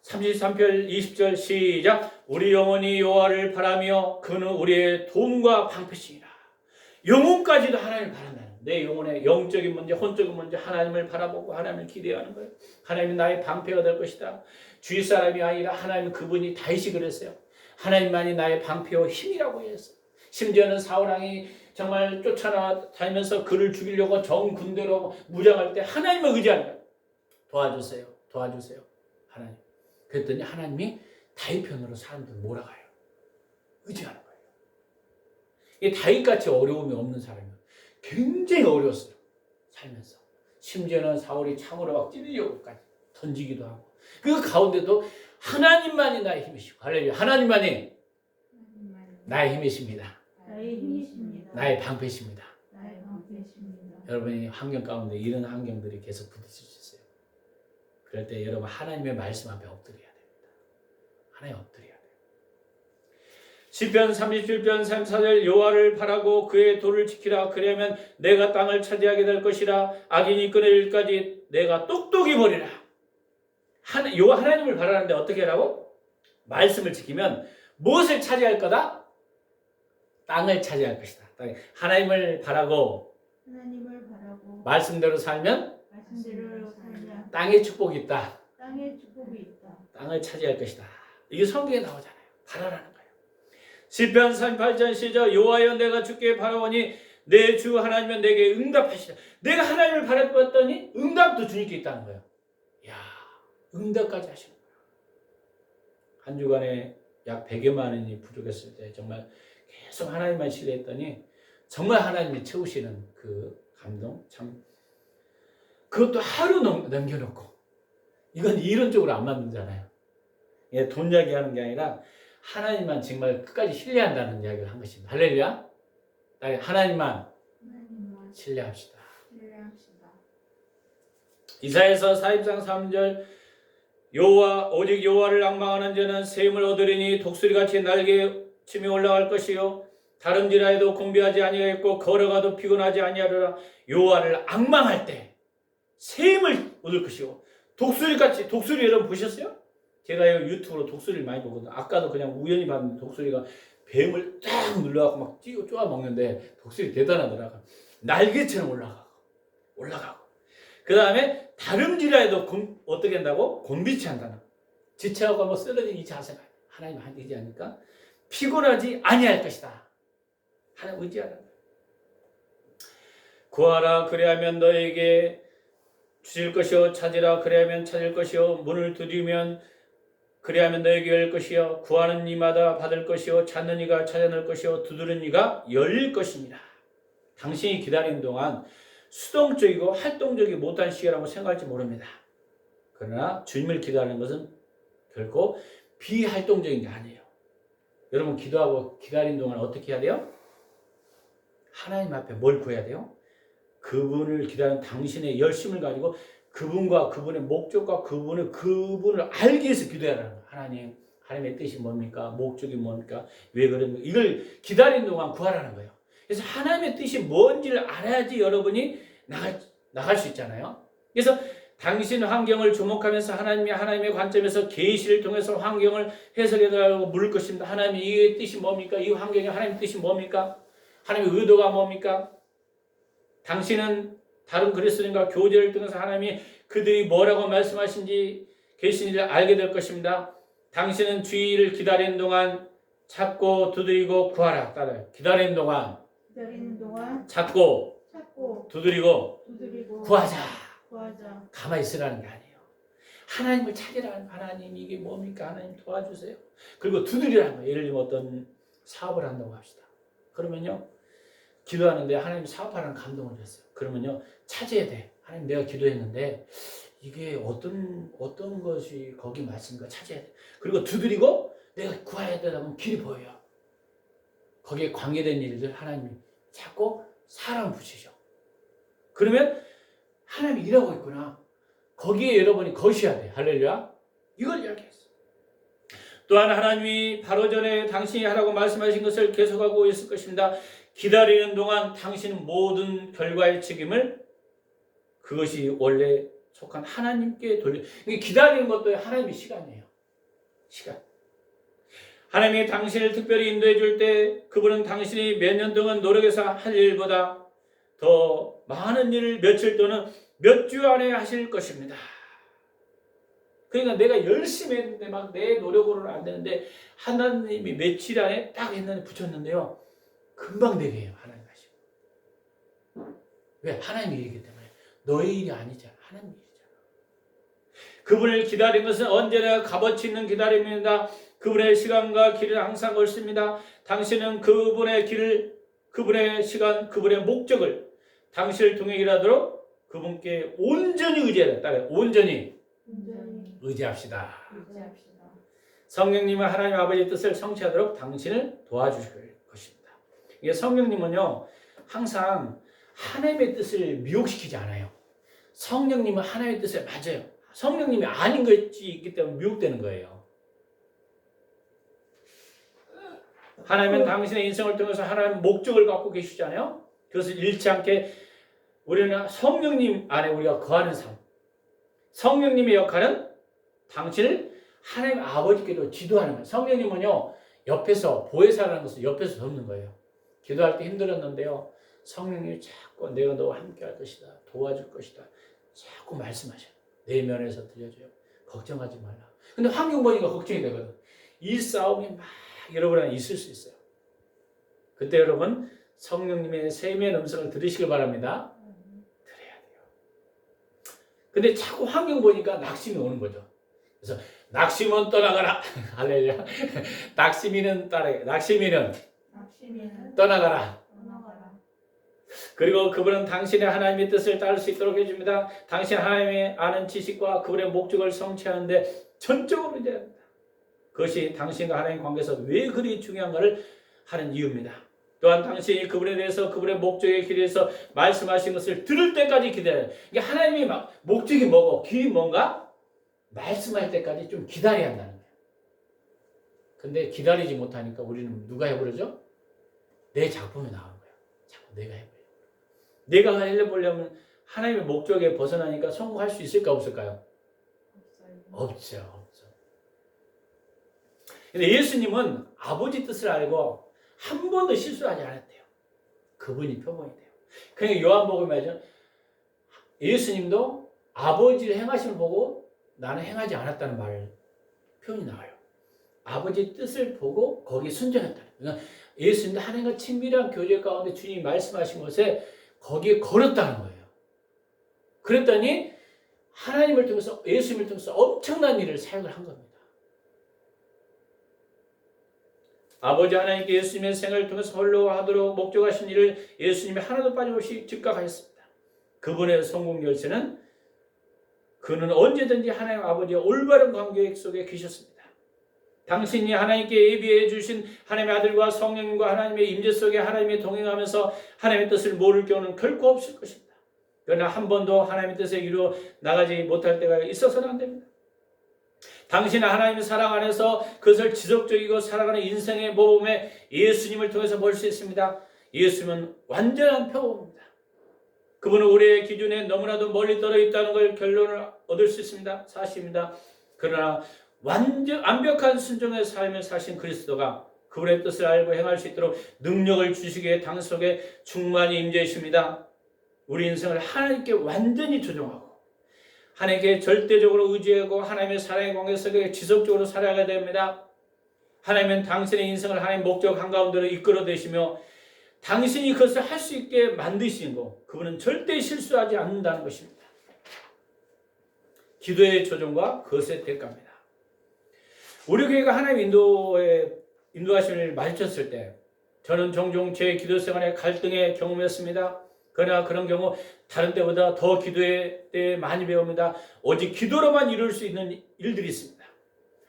S1: 33편 20절 시작. 우리 영혼이 여호와를 바라며 그는 우리의 도움과 방패시니라. 영혼까지도 하나님을 바란다는 거예요. 내 영혼의 영적인 문제, 혼적인 문제 하나님을 바라보고 하나님을 기대하는 거예요. 하나님이 나의 방패가 될 것이다. 주위 사람이 아니라 하나님 그분이 다윗이 그랬어요. 하나님만이 나의 방패와 힘이라고 했어요. 심지어는 사울왕이 정말 쫓아다니면서 그를 죽이려고 정 군대로 무장할 때 하나님을 의지하는 거예요. 도와주세요. 도와주세요. 하나님. 그랬더니 하나님이 다윗 편으로 사람들 몰아가요. 의지하는 거예요. 이 다윗같이 어려움이 없는 사람은 굉장히 어려웠어요. 살면서. 심지어는 사울이 창으로 막 찌르려고까지 던지기도 하고. 그 가운데도 하나님만이 나의 힘이시고 할렐루야. 하나님만이 나의 힘이십니다.
S2: 나의 힘이십니다.
S1: 나의 방패십니다.
S2: 나의 방패십니다.
S1: 여러분이 환경 가운데 이런 환경들이 계속 부딪힐 수 있어요. 그럴 때 여러분 하나님의 말씀 앞에 엎드려야 됩니다. 하나님 엎드려야 돼요. 시편 37편 34절 여호와를 바라고 그의 도를 지키라. 그러면 내가 땅을 차지하게 될 것이라. 악인이 끊어질까지 내가 똑똑히 버리라. 하나님을 바라는데 어떻게 하라고? 말씀을 지키면 무엇을 차지할 거다? 땅을 차지할 것이다. 하나님을 바라고 말씀대로 살면 땅의 축복이 있다.
S2: 땅의 축복이 있다.
S1: 땅을 차지할 것이다. 이게 성경에 나오잖아요. 바라라는 거예요. 시편 38편 시작 여호와여 내가 주께 바라오니 내 주 하나님은 내게 응답하시라. 내가 하나님을 바라봤더니 응답도 주님께 있다는 거예요. 이야, 응답까지 하시는 거예요. 한 주간에 약 100여만 원이 부족했을 때 정말 계속 하나님만 신뢰했더니 정말 하나님이 채우시는 그 감동 참 그것도 하루 넘겨놓고 이건 이론적으로 안 맞는잖아요. 예, 돈 이야기하는 게 아니라 하나님만 정말 끝까지 신뢰한다는 이야기를 한 것입니다. 할렐루야. 하나님만 신뢰합시다. 이사야서 40장 3절 오직 여호와를 앙망하는 자는 샘을 얻으리니 독수리같이 날개 치며 올라갈 것이요 다름질하여도 공비하지 아니하겠고 걸어가도 피곤하지 아니하리라. 여호와를 앙망할 때 샘을 얻을 것이요 독수리같이. 독수리 여러분 보셨어요? 제가 유튜브로 독수리를 많이 보거든요. 아까도 그냥 우연히 봤는데 독수리가 뱀을 딱 눌러갖고 막 쪼아 먹는데 독수리 대단하더라고요. 날개처럼 올라가고 그 다음에 다름질하여도 어떻게 한다고? 곤비치 한다는. 지체하고 뭐 쓰러진 이 자세가 하나님 의지하니까 피곤하지 아니할 것이다. 하나님 의지하라. 구하라 그리하면 너에게 주실 것이요 찾으라 그리하면 찾을 것이요 문을 두드리면 그리하면 너에게 열 것이요 구하는 이마다 받을 것이요 찾는 이가 찾아낼 것이요 두드리는 이가 열릴 것입니다. 당신이 기다리는 동안 수동적이고 활동적이 못한 시기라고 생각할지 모릅니다. 그러나 주님을 기다리는 것은 결코 비활동적인 게 아니에요. 여러분 기도하고 기다리는 동안 어떻게 해야 돼요? 하나님 앞에 뭘 구해야 돼요? 그분을 기다리는 당신의 열심을 가지고 그분과 그분의 목적과 그분을 알기 위해서 기도해야 하는 거예요. 하나님의 뜻이 뭡니까? 목적이 뭡니까? 왜 그럽니까? 이걸 기다리는 동안 구하라는 거예요. 그래서 하나님의 뜻이 뭔지를 알아야지 여러분이 나갈 수 있잖아요. 그래서 당신 환경을 주목하면서 하나님의 관점에서 계시를 통해서 환경을 해석해달라고 물을 것입니다. 하나님의 이 뜻이 뭡니까? 이 환경의 하나님의 뜻이 뭡니까? 하나님의 의도가 뭡니까? 당신은 다른 그리스도인과 교제를 통해서 하나님이 그들이 뭐라고 말씀하신지 계시를 알게 될 것입니다. 당신은 주의를 기다리는 동안 찾고 두드리고 구하라. 따라요. 기다리는 동안 찾고 두드리고 구하자. 가만히 있으라는 게 아니에요. 하나님을 찾으라는 거예요. 하나님 이게 뭡니까? 하나님 도와주세요. 그리고 두드리라는 거예요. 예를 들면 어떤 사업을 한다고 합시다. 그러면요. 기도하는데 하나님 사업하라는 감동을 줬어요. 그러면요. 찾아야 돼. 하나님 내가 기도했는데 이게 어떤 것이 거기 말씀인가 찾아야 돼. 그리고 두드리고 내가 구해야 되다면 길이 보여요. 거기에 관계된 일들 하나님이 자꾸 사람 붙이죠. 그러면 하나님이 일하고 있구나. 거기에 여러분이 거셔야 돼. 할렐루야. 이걸 이야기했어요. 또한 하나님이 바로 전에 당신이 하라고 말씀하신 것을 계속하고 있을 것입니다. 기다리는 동안 당신은 모든 결과의 책임을 그것이 원래 속한 하나님께 돌려. 기다리는 것도 하나님의 시간이에요. 시간. 하나님이 당신을 특별히 인도해 줄 때 그분은 당신이 몇 년 동안 노력해서 할 일보다 더 많은 일을 며칠 또는 몇 주 안에 하실 것입니다. 그러니까 내가 열심히 했는데 막 내 노력으로는 안 되는데 하나님이 며칠 안에 딱 했는데 붙였는데요. 금방 되게 해요. 하나님 하시고. 왜? 하나님의 일이기 때문에. 너의 일이 아니잖아. 하나님의 일이잖아. 그분을 기다리는 것은 언제나 값어치 있는 기다림입니다. 그분의 시간과 길은 항상 옳습니다. 당신은 그분의 길을, 그분의 시간, 그분의 목적을 당신을 통해 일하도록 그분께 온전히 의지하라. 따라요. 온전히 의지합시다. 성령님은 하나님 아버지의 뜻을 성취하도록 당신을 도와주실 것입니다. 이게 성령님은요, 항상 하나님의 뜻을 미혹시키지 않아요. 성령님은 하나님의 뜻에 맞아요. 성령님이 아닌 것이 있기 때문에 미혹되는 거예요. 하나님은 당신의 인생을 통해서 하나님의 목적을 갖고 계시잖아요. 그것을 잃지 않게 우리는 성령님 안에 우리가 거하는 삶. 성령님의 역할은 당신을 하나님 아버지께로 지도하는 거예요. 성령님은요, 옆에서 보혜사라는 것을 옆에서 돕는 거예요. 기도할 때 힘들었는데요. 성령님이 자꾸 내가 너와 함께 할 것이다. 도와줄 것이다. 자꾸 말씀하셔요. 내면에서 들려줘요. 걱정하지 말라. 근데 환경 보니까 걱정이 되거든. 이 싸움이 막 여러분한테 있을 수 있어요. 그때 여러분 성령님의 세미한 음성을 들으시길 바랍니다. 들어야 돼요. 근데 자꾸 환경 보니까 낙심이 오는 거죠. 그래서 낙심은 떠나가라. 할렐루야. 낙심이는 떠나가라. 그리고 그분은 당신의 하나님의 뜻을 따를 수 있도록 해줍니다. 당신 하나님의 아는 지식과 그분의 목적을 성취하는데 전적으로 인정합니다. 그것이 당신과 하나님 관계에서 왜 그리 중요한가를 하는 이유입니다. 또한 당신이 그분에 대해서 그분의 목적의 길에서 말씀하신 것을 들을 때까지 기다려요. 이게 하나님이 막 목적이 뭐고 길이 뭔가 말씀할 때까지 좀 기다려야 한다는 거예요. 근데 기다리지 못하니까 우리는 누가 해버리죠? 내 작품이 나오는 거예요. 자꾸 내가 해버려요. 내가 해보려면 하나님의 목적에 벗어나니까 성공할 수 있을까 없을까요? 없죠. 근데 예수님은 아버지 뜻을 알고 한 번도 실수하지 않았대요. 그분이 표본이 돼요. 그러니까 요한복음에 예수님도 아버지의 행하심을 보고 나는 행하지 않았다는 표현이 나와요. 아버지 뜻을 보고 거기에 순종했다. 그러니까 예수님도 하나님과 친밀한 교제 가운데 주님이 말씀하신 것에 거기에 걸었다는 거예요. 그랬더니 하나님을 통해서 예수님을 통해서 엄청난 일을 사역을 한 겁니다. 아버지 하나님께 예수님의 생애를 통해서 홀로 하도록 목적하신 일을 예수님이 하나도 빠짐없이 즉각하였습니다. 그분의 성공 열쇠는 그는 언제든지 하나님 아버지와 올바른 관계 속에 계셨습니다. 당신이 하나님께 예비해 주신 하나님의 아들과 성령님과 하나님의 임재 속에 하나님이 동행하면서 하나님의 뜻을 모를 경우는 결코 없을 것입니다. 그러나 한 번도 하나님의 뜻에 이루어 나가지 못할 때가 있어서는 안 됩니다. 당신은 하나님의 사랑 안에서 그것을 지속적이고 살아가는 인생의 모범에 예수님을 통해서 볼 수 있습니다. 예수님은 완전한 표범입니다. 그분은 우리의 기준에 너무나도 멀리 떨어 있다는 걸 결론을 얻을 수 있습니다. 사실입니다. 그러나 완벽한 순종의 삶을 사신 그리스도가 그분의 뜻을 알고 행할 수 있도록 능력을 주시기에 당신 속에 충만히 임재이십니다. 우리 인생을 하나님께 완전히 조종하고 하나님께 절대적으로 의지하고 하나님의 사랑의 관계 속에 지속적으로 살아가야 됩니다. 하나님은 당신의 인생을 하나님의 목적 한가운데로 이끌어내시며 당신이 그것을 할 수 있게 만드시는 거, 그분은 절대 실수하지 않는다는 것입니다. 기도의 조정과 그것의 대가입니다. 우리 교회가 하나님 인도하심을 마주쳤을 때 저는 종종 제 기도 생활에 갈등의 경험이었습니다. 그러나 그런 경우 다른 때보다 더 기도의 때 많이 배웁니다. 오직 기도로만 이룰 수 있는 일들이 있습니다.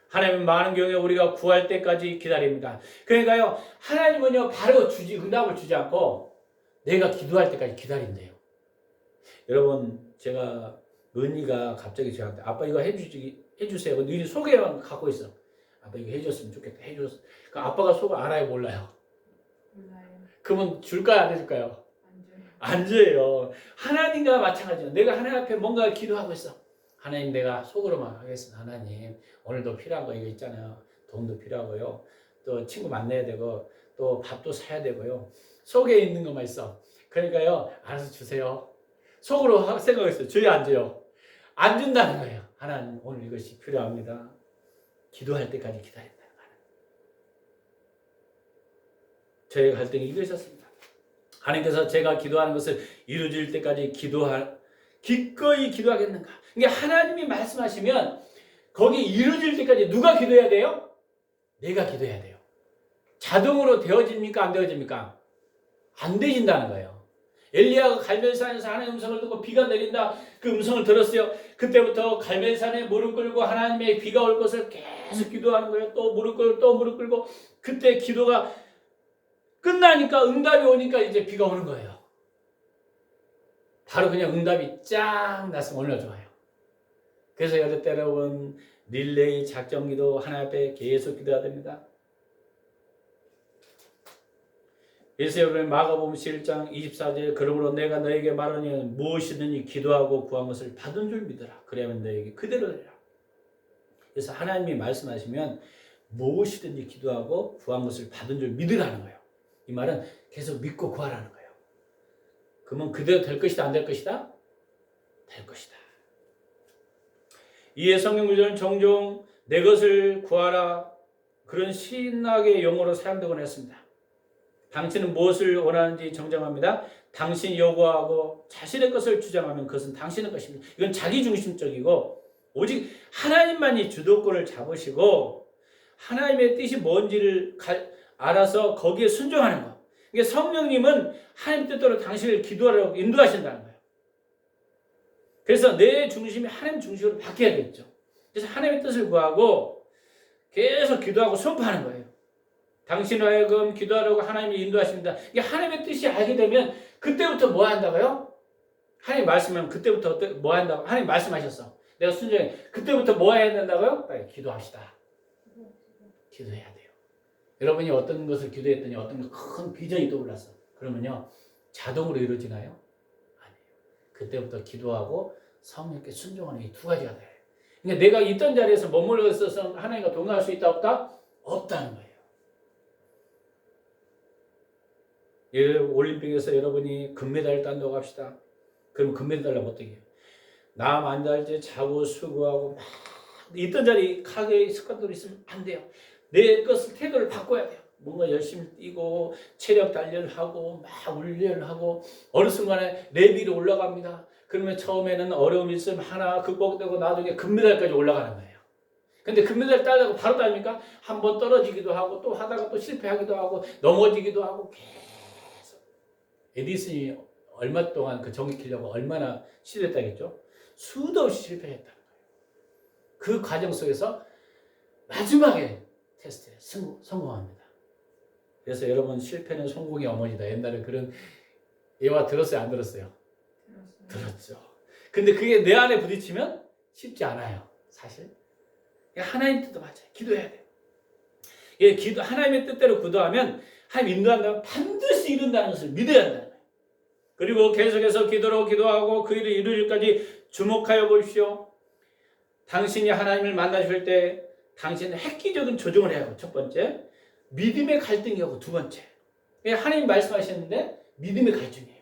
S1: 하나님은 많은 경우에 우리가 구할 때까지 기다립니다. 그러니까요, 하나님은요 바로 응답을 주지 않고 내가 기도할 때까지 기다린대요. 여러분, 제가 은희가 갑자기 저한테 아빠 이거 해주세요. 너희 속에만 갖고 있어. 아빠 이거 해줬으면 좋겠다. 해줬어. 그 아빠가 속을 알아요, 몰라요?
S2: 몰라요.
S1: 그러면 줄까요, 안 해줄까요?
S2: 안 줘요.
S1: 안 줘요. 하나님과 마찬가지예요. 내가 하나님 앞에 뭔가 기도하고 있어. 하나님, 내가 속으로만 하겠습니다. 하나님, 오늘도 필요한 거 이거 있잖아요. 돈도 필요하고요. 또 친구 만나야 되고 또 밥도 사야 되고요. 속에 있는 것만 있어. 그러니까요, 알아서 주세요. 속으로 생각했어요. 줘요, 안 줘요? 안 준다는 거예요. 하나님, 오늘 이것이 필요합니다. 기도할 때까지 기다린다는 거예요. 저의 갈등이 이것이었습니다. 하나님께서 제가 기도하는 것을 이루어질 때까지 기꺼이 기도하겠는가? 그러니까 하나님이 말씀하시면 거기 이루어질 때까지 누가 기도해야 돼요? 내가 기도해야 돼요. 자동으로 되어집니까? 안 되어집니까? 안 되진다는 거예요. 엘리야가 갈멜산에서 하나님의 음성을 듣고 비가 내린다. 그 음성을 들었어요. 그때부터 갈멜산에 무릎 꿇고 하나님의 비가 올 것을 계속 기도하는 거예요. 또 무릎 꿇고 또 무릎 꿇고 그때 기도가 끝나니까 응답이 오니까 이제 비가 오는 거예요. 바로 그냥 응답이 쫙 났으면 얼마나 좋아요. 그래서 여러분 릴레이 작정기도 하나님 앞에 계속 기도해야 됩니다. 그래서 여러분 마가복음 11장 24절 그러므로 내가 너에게 말하니 무엇이든지 기도하고 구한 것을 받은 줄 믿어라. 그러면 너에게 그대로 되리라. 그래서 하나님이 말씀하시면 무엇이든지 기도하고 구한 것을 받은 줄 믿으라는 거예요. 이 말은 계속 믿고 구하라는 거예요. 그러면 그대로 될 것이다, 안 될 것이다? 될 것이다. 이에 성경 구절은 종종 내 것을 구하라 그런 신학의 용어로 사용되곤 했습니다. 당신은 무엇을 원하는지 정정합니다. 당신이 요구하고 자신의 것을 주장하면 그것은 당신의 것입니다. 이건 자기중심적이고 오직 하나님만이 주도권을 잡으시고 하나님의 뜻이 뭔지를 알아서 거기에 순종하는 것. 그러니까 성령님은 하나님 뜻대로 당신을 기도하라고 인도하신다는 거예요. 그래서 내 중심이 하나님 중심으로 바뀌어야겠죠. 그래서 하나님의 뜻을 구하고 계속 기도하고 선포하는 거예요. 당신을 하여금 기도하라고 하나님이 인도하십니다. 이게 하나님의 뜻이 알게 되면 그때부터 뭐 한다고요? 하나님 말씀하면 그때부터 뭐 한다고? 하나님 말씀하셨어. 내가 순종해. 그때부터 뭐 해야 된다고요? 빨리 기도합시다. 기도해야 돼요. 여러분이 어떤 것을 기도했더니 어떤 큰 비전이 떠올랐어. 그러면요. 자동으로 이루어지나요? 아니에요. 그때부터 기도하고 성령께 순종하는 이 두 가지가 돼요. 그러니까 내가 있던 자리에서 머물러 있어서 하나님과 동행할 수 있다 없다? 없다는 거예요. 올림픽에서 여러분이 금메달을 딴다고 합시다. 그럼 금메달 달라면 어떻게 해요? 남 앉을 때 자고 수고하고 막 있던 자리 가게 습관들이 있으면 안 돼요. 내 것을 태도를 바꿔야 돼요. 뭔가 열심히 뛰고 체력 단련을 하고 막 훈련을 하고 어느 순간에 레벨이 올라갑니다. 그러면 처음에는 어려움이 있으면 하나 극복되고 나중에 금메달까지 올라가는 거예요. 근데 금메달 따려고 바로 따니까 한 번 떨어지기도 하고 또 하다가 또 실패하기도 하고 넘어지기도 하고 계속. 에디슨이 얼마 동안 그 전기 키려고 얼마나 시도했다겠죠? 수도 없이 실패했다는 거예요. 그 과정 속에서 마지막에 테스트에 성공합니다. 그래서 여러분 실패는 성공의 어머니다. 옛날에 그런 예화 들었어요? 안 들었어요? 들었죠. 근데 그게 내 안에 부딪히면 쉽지 않아요. 사실. 하나님 뜻도 맞아요. 기도해야 돼요. 예, 하나님의 뜻대로 기도하면 하나님 인도한다면 반드시 이룬다는 것을 믿어야 한다는 거예요. 그리고 계속해서 기도로 기도하고 그 일을 이루기까지 주목하여 보십시오. 당신이 하나님을 만나실 때 당신은 획기적인 조정을 해야 하고 첫 번째 믿음의 갈등이고 두 번째 하나님 말씀하셨는데 믿음의 갈등이에요.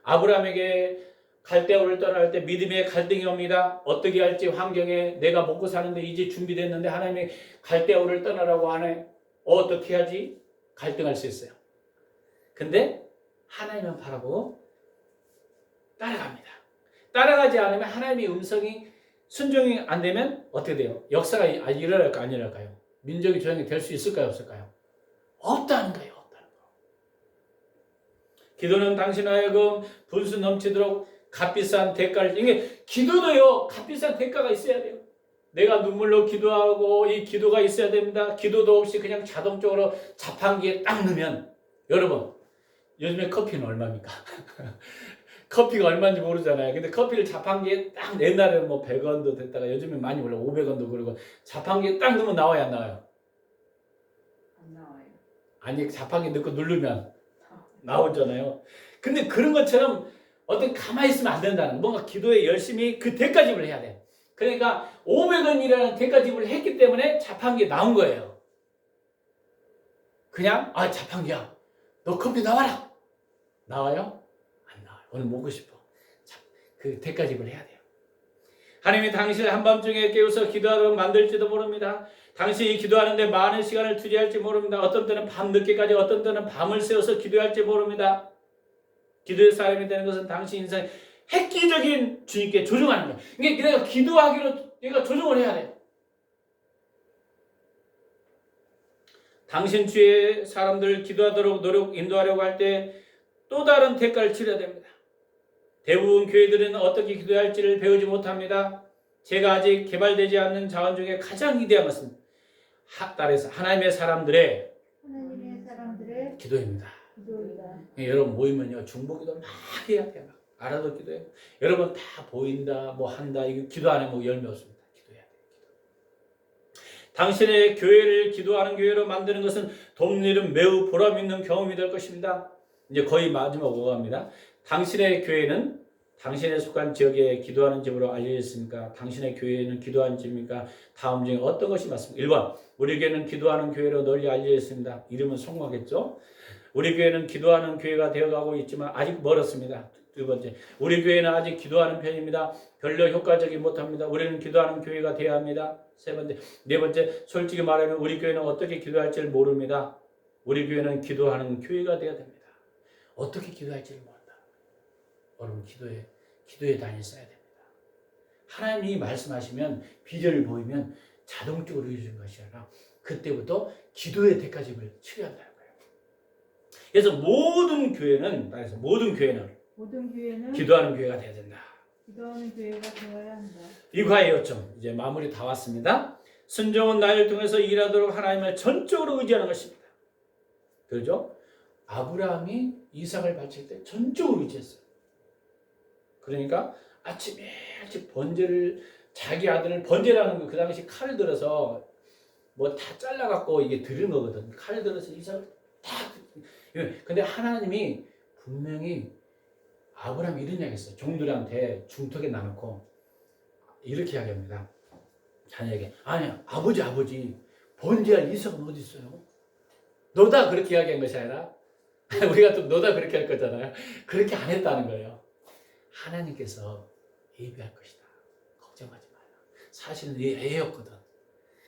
S1: 아브라함에게 갈대아우를 떠날 때 믿음의 갈등이 옵니다. 어떻게 할지 환경에 내가 먹고 사는데 이제 준비됐는데 하나님이 갈대아우를 떠나라고 하네. 어떻게 하지? 갈등할 수 있어요. 근데 하나님만 바라보고 따라갑니다. 따라가지 않으면 하나님의 음성이 순종이 안 되면 어떻게 돼요? 역사가 일어날까 안 일어날까요? 민족이 조용히 될 수 있을까요? 없을까요? 없다는 거예요. 없다는 거. 기도는 당신 하여금 분수 넘치도록 값비싼 대가를, 이게 기도도요 값비싼 대가가 있어야 돼요. 내가 눈물로 기도하고 이 기도가 있어야 됩니다. 기도도 없이 그냥 자동적으로 자판기에 딱 넣으면, 여러분 요즘에 커피는 얼마입니까? 커피가 얼마인지 모르잖아요. 근데 커피를 자판기에 딱, 옛날에는 뭐 100원도 됐다가 요즘에 많이 올라 500원도 그러고, 자판기에 딱 넣으면 나와요, 안 나와요?
S2: 안 나와요.
S1: 아니, 자판기 넣고 누르면 나오잖아요. 근데 그런 것처럼 어떤 가만히 있으면 안 된다는 거. 뭔가 기도에 열심히 그 대가집을 해야 돼. 그러니까 500원이라는 대가집을 했기 때문에 자판기에 나온 거예요. 그냥 자판기야, 너 커피 나와라. 나와요? 안 나와요. 오늘 먹고 싶어. 자, 그 대가집을 해야 돼요. 하나님이 당신을 한밤중에 깨워서 기도하도록 만들지도 모릅니다. 당신이 기도하는데 많은 시간을 투자할지 모릅니다. 어떤 때는 밤늦게까지, 어떤 때는 밤을 새워서 기도할지 모릅니다. 기도의 사람이 되는 것은 당신 인생의 획기적인 주님께 조종하는 거예요. 이게 내가 기도하기로 내가 조종을 해야 돼요. 당신 주위의 사람들을 기도하도록 인도하려고 할 때 또 다른 대가를 치러야 됩니다. 대부분 교회들은 어떻게 기도해야 할지를 배우지 못합니다. 제가 아직 개발되지 않는 자원 중에 가장 위대한 것은 따라서 하나님의 사람들의 기도입니다.
S2: 기도이다.
S1: 여러분 모이면요 중보기도 막 해야 돼요. 알아도 기도해요. 여러분 다 보인다, 뭐 한다, 이거 기도 안 하면 열매 없습니다. 기도해야 돼요. 당신의 교회를 기도하는 교회로 만드는 것은 돕는 매우 보람 있는 경험이 될 것입니다. 이제 거의 마지막 오갑니다. 당신의 교회는 당신의 속한 지역에 기도하는 집으로 알려져 있습니까? 당신의 교회는 기도하는 집입니까? 다음 중에 어떤 것이 맞습니까? 1번, 우리 교회는 기도하는 교회로 널리 알려져 있습니다. 이름은 성공하겠죠? 우리 교회는 기도하는 교회가 되어가고 있지만 아직 멀었습니다. 두 번째, 우리 교회는 아직 기도하는 편입니다. 별로 효과적이 못합니다. 우리는 기도하는 교회가 되어야 합니다. 세 번째, 네 번째, 솔직히 말하면 우리 교회는 어떻게 기도할지를 모릅니다. 우리 교회는 기도하는 교회가 되어야 됩니다. 어떻게 기도할지를 모른다. 여러분 기도에 다녔어야 됩니다. 하나님이 말씀하시면, 비전을 보이면 자동적으로 이루어지는 것이 아니라 그때부터 기도의 대가집을 치러야 한다는 거예요. 그래서 모든 교회는 기도하는 교회가 되어야 된다.
S2: 기도하는 교회가 되어야 한다.
S1: 이과의 요점, 이제 마무리 다 왔습니다. 순종은 나를 통해서 일하도록 하나님을 전적으로 의지하는 것입니다. 그렇죠? 아브라함이 이삭을 바칠 때 전적으로 의지했어요. 그러니까 아침에 일찍 번제를, 자기 아들을 번제라는 거, 그 당시 칼을 들어서 뭐 다 잘라갖고 이게 들은 거거든. 칼을 들어서 이삭을 딱. 근데 하나님이 분명히 아브라함이 이런 이야기 했어요. 종들한테 중턱에 놔놓고 이렇게 이야기합니다. 자녀에게, 아니야 아버지 번제할 이삭은 어디 있어요? 너다 그렇게 이야기한 것이 아니라 우리가 또 너다 그렇게 할 거잖아요. 그렇게 안 했다는 거예요. 하나님께서 예비할 것이다. 걱정하지 마라. 사실은 네 애였거든.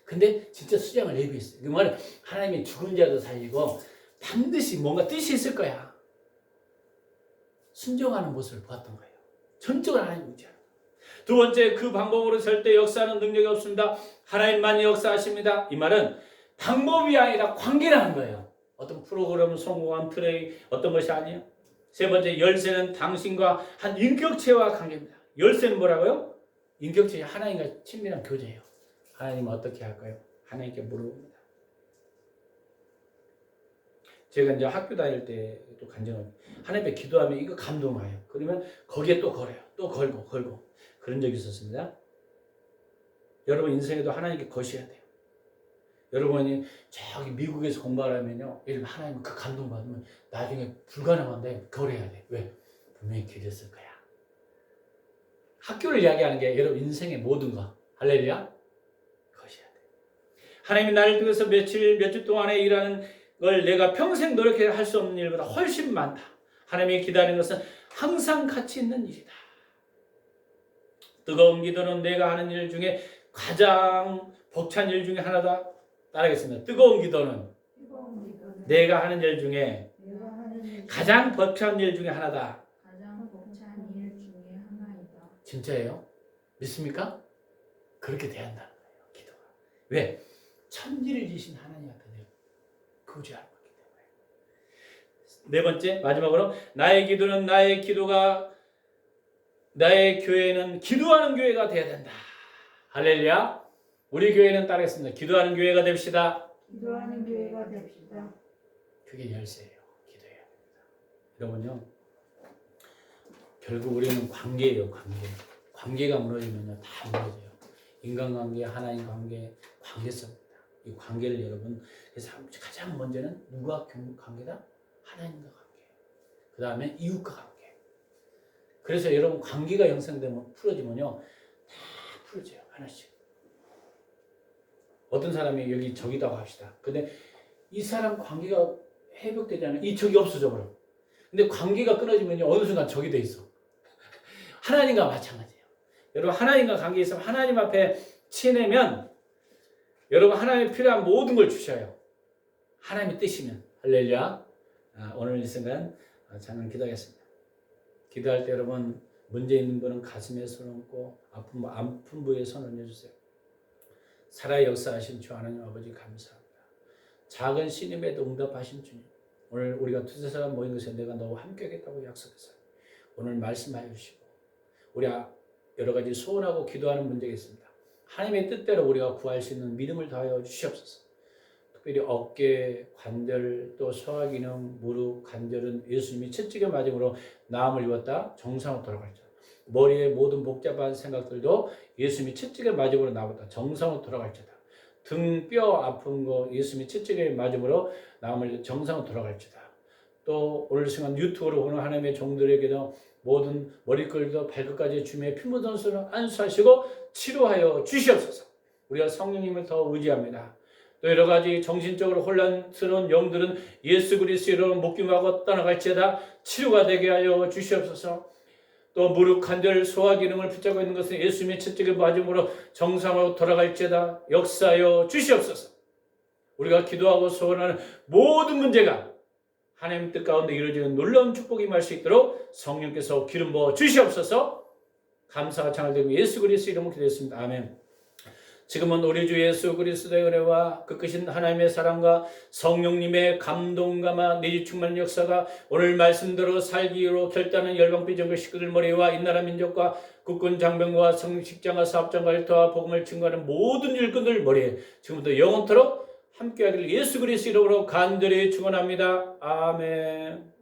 S1: 근데 진짜 수장을 예비했어요. 그 말은 하나님이 죽은 자도 살리고 반드시 뭔가 뜻이 있을 거야. 순종하는 모습을 보았던 거예요. 전적으로 하나님 의지하는 거예요. 두 번째, 그 방법으로 절대 역사하는 능력이 없습니다. 하나님만이 역사하십니다. 이 말은 방법이 아니라 관계라는 거예요. 어떤 프로그램 성공한 플레이 어떤 것이 아니에요. 세 번째, 열쇠는 당신과 한 인격체와 관계입니다. 열쇠는 뭐라고요? 인격체, 하나님과 친밀한 교제예요. 하나님은 어떻게 할까요? 하나님께 물어봅니다. 제가 이제 학교 다닐 때도 간증을, 하나님께 기도하면 이거 감동해요. 그러면 거기에 또 걸어요. 또 걸고 그런 적이 있었습니다. 여러분 인생에도 하나님께 거셔야 돼요. 여러분이 저기 미국에서 공부하려면요, 예를 하나님 그 감동 받으면 나중에 불가능한데 걸어야 돼. 왜? 분명히 길었을 거야. 학교를 이야기하는 게 여러분 인생의 모든 거, 할렐루야, 거셔야 돼. 하나님이 나를 통해서 몇 주 동안에 일하는 걸 내가 평생 노력해 할 수 없는 일보다 훨씬 많다. 하나님이 기다리는 것은 항상 가치 있는 일이다. 뜨거운 기도는 내가 하는 일 중에 가장 벅찬 일 중에 하나다. 따라하겠습니다. 뜨거운 기도는 내가 하는 일 중에 가장 벅찬 일 중에 하나다.
S2: 가장 벅찬 일 중에 하나이다.
S1: 진짜예요? 믿습니까? 그렇게 돼야 한다는 거예요. 기도가. 왜? 천지를 지신 하나님 앞에 내가 거주하는 거기 때문에. 네 번째, 마지막으로 나의 기도는 나의 교회는 기도하는 교회가 돼야 된다. 할렐루야. 우리 교회는 따르겠습니다. 기도하는 교회가 됩시다.
S2: 기도하는 교회가 됩시다.
S1: 그게 열쇠예요. 기도해야 됩니다. 여러분요, 결국 우리는 관계예요. 관계가 무너지면요, 다 무너져요. 인간관계, 하나님 관계성입니다. 이 관계를 여러분, 그래서 가장 먼저는 누가 관계다? 하나님과 관계. 그 다음에 이웃과 관계. 그래서 여러분 관계가 형성되면 풀어지면요, 다 풀어져요. 하나씩. 어떤 사람이 여기 적이라고 합시다. 근데 이 사람 관계가 회복되지 않으면 이 적이 없어져 버려. 근데 관계가 끊어지면요, 어느 순간 적이 돼 있어. 하나님과 마찬가지예요. 여러분 하나님과 관계 있으면 하나님 앞에 치내면 여러분 하나님이 필요한 모든 걸 주셔요. 하나님의 뜻이면. 할렐루야. 오늘 이 순간 저는 기도하겠습니다. 기도할 때 여러분 문제 있는 분은 가슴에 손 얹고 아픈 부위에 손 얹어주세요. 살아 역사하신 주 하나님 아버지 감사합니다. 작은 신임에도 응답하신 주님, 오늘 우리가 두세 사람 모인 것에 내가 너와 함께하겠다고 약속했어요. 오늘 말씀하여 주시고 우리 여러 가지 소원하고 기도하는 문제가 있습니다. 하나님의 뜻대로 우리가 구할 수 있는 믿음을 더하여 주시옵소서. 특별히 어깨, 관절, 또 소화기능, 무릎, 관절은 예수님이 채찍에 맞음으로 나음을 입었다 정상으로 돌아갈지어다. 머리의 모든 복잡한 생각들도 예수님이 채찍에 맞음으로 나왔다 정상으로 돌아갈지어다. 등, 뼈 아픈 거 예수님이 채찍에 맞음으로 나음을 정상으로 돌아갈지어다. 또 오늘 시간 유튜브로 보는 하나님의 종들에게도 모든 머리끌도 발끝까지 주님의 피 묻은 손을 안수하시고 치료하여 주시옵소서. 우리가 성령님을 더 의지합니다. 또 여러 가지 정신적으로 혼란스러운 영들은 예수 그리스도의 이름으로 목숨하고 떠나갈지어다 치료가 되게 하여 주시옵소서. 또 무릎, 관절, 소화 기능을 붙잡고 있는 것은 예수님의 채찍에 맞음으로 정상으로 돌아갈지어다 역사하여 주시옵소서. 우리가 기도하고 소원하는 모든 문제가 하나님 뜻 가운데 이루어지는 놀라운 축복이 임할 수 있도록 성령께서 기름 부어 주시옵소서. 감사가 찬양되며 예수 그리스도 이름으로 기도했습니다. 아멘. 지금은 우리 주 예수 그리스도의 은혜와 그 크신 하나님의 사랑과 성령님의 감동감화 내지 충만한 역사가 오늘 말씀대로 살기로 결단한 열방비전교 식구들 머리와 인나라 민족과 국군 장병과 성직장과 사업장과 일터와 복음을 증거하는 모든 일꾼들 머리에 지금부터 영원토록 함께하기를 예수 그리스도 이름으로 간절히 축원합니다. 아멘.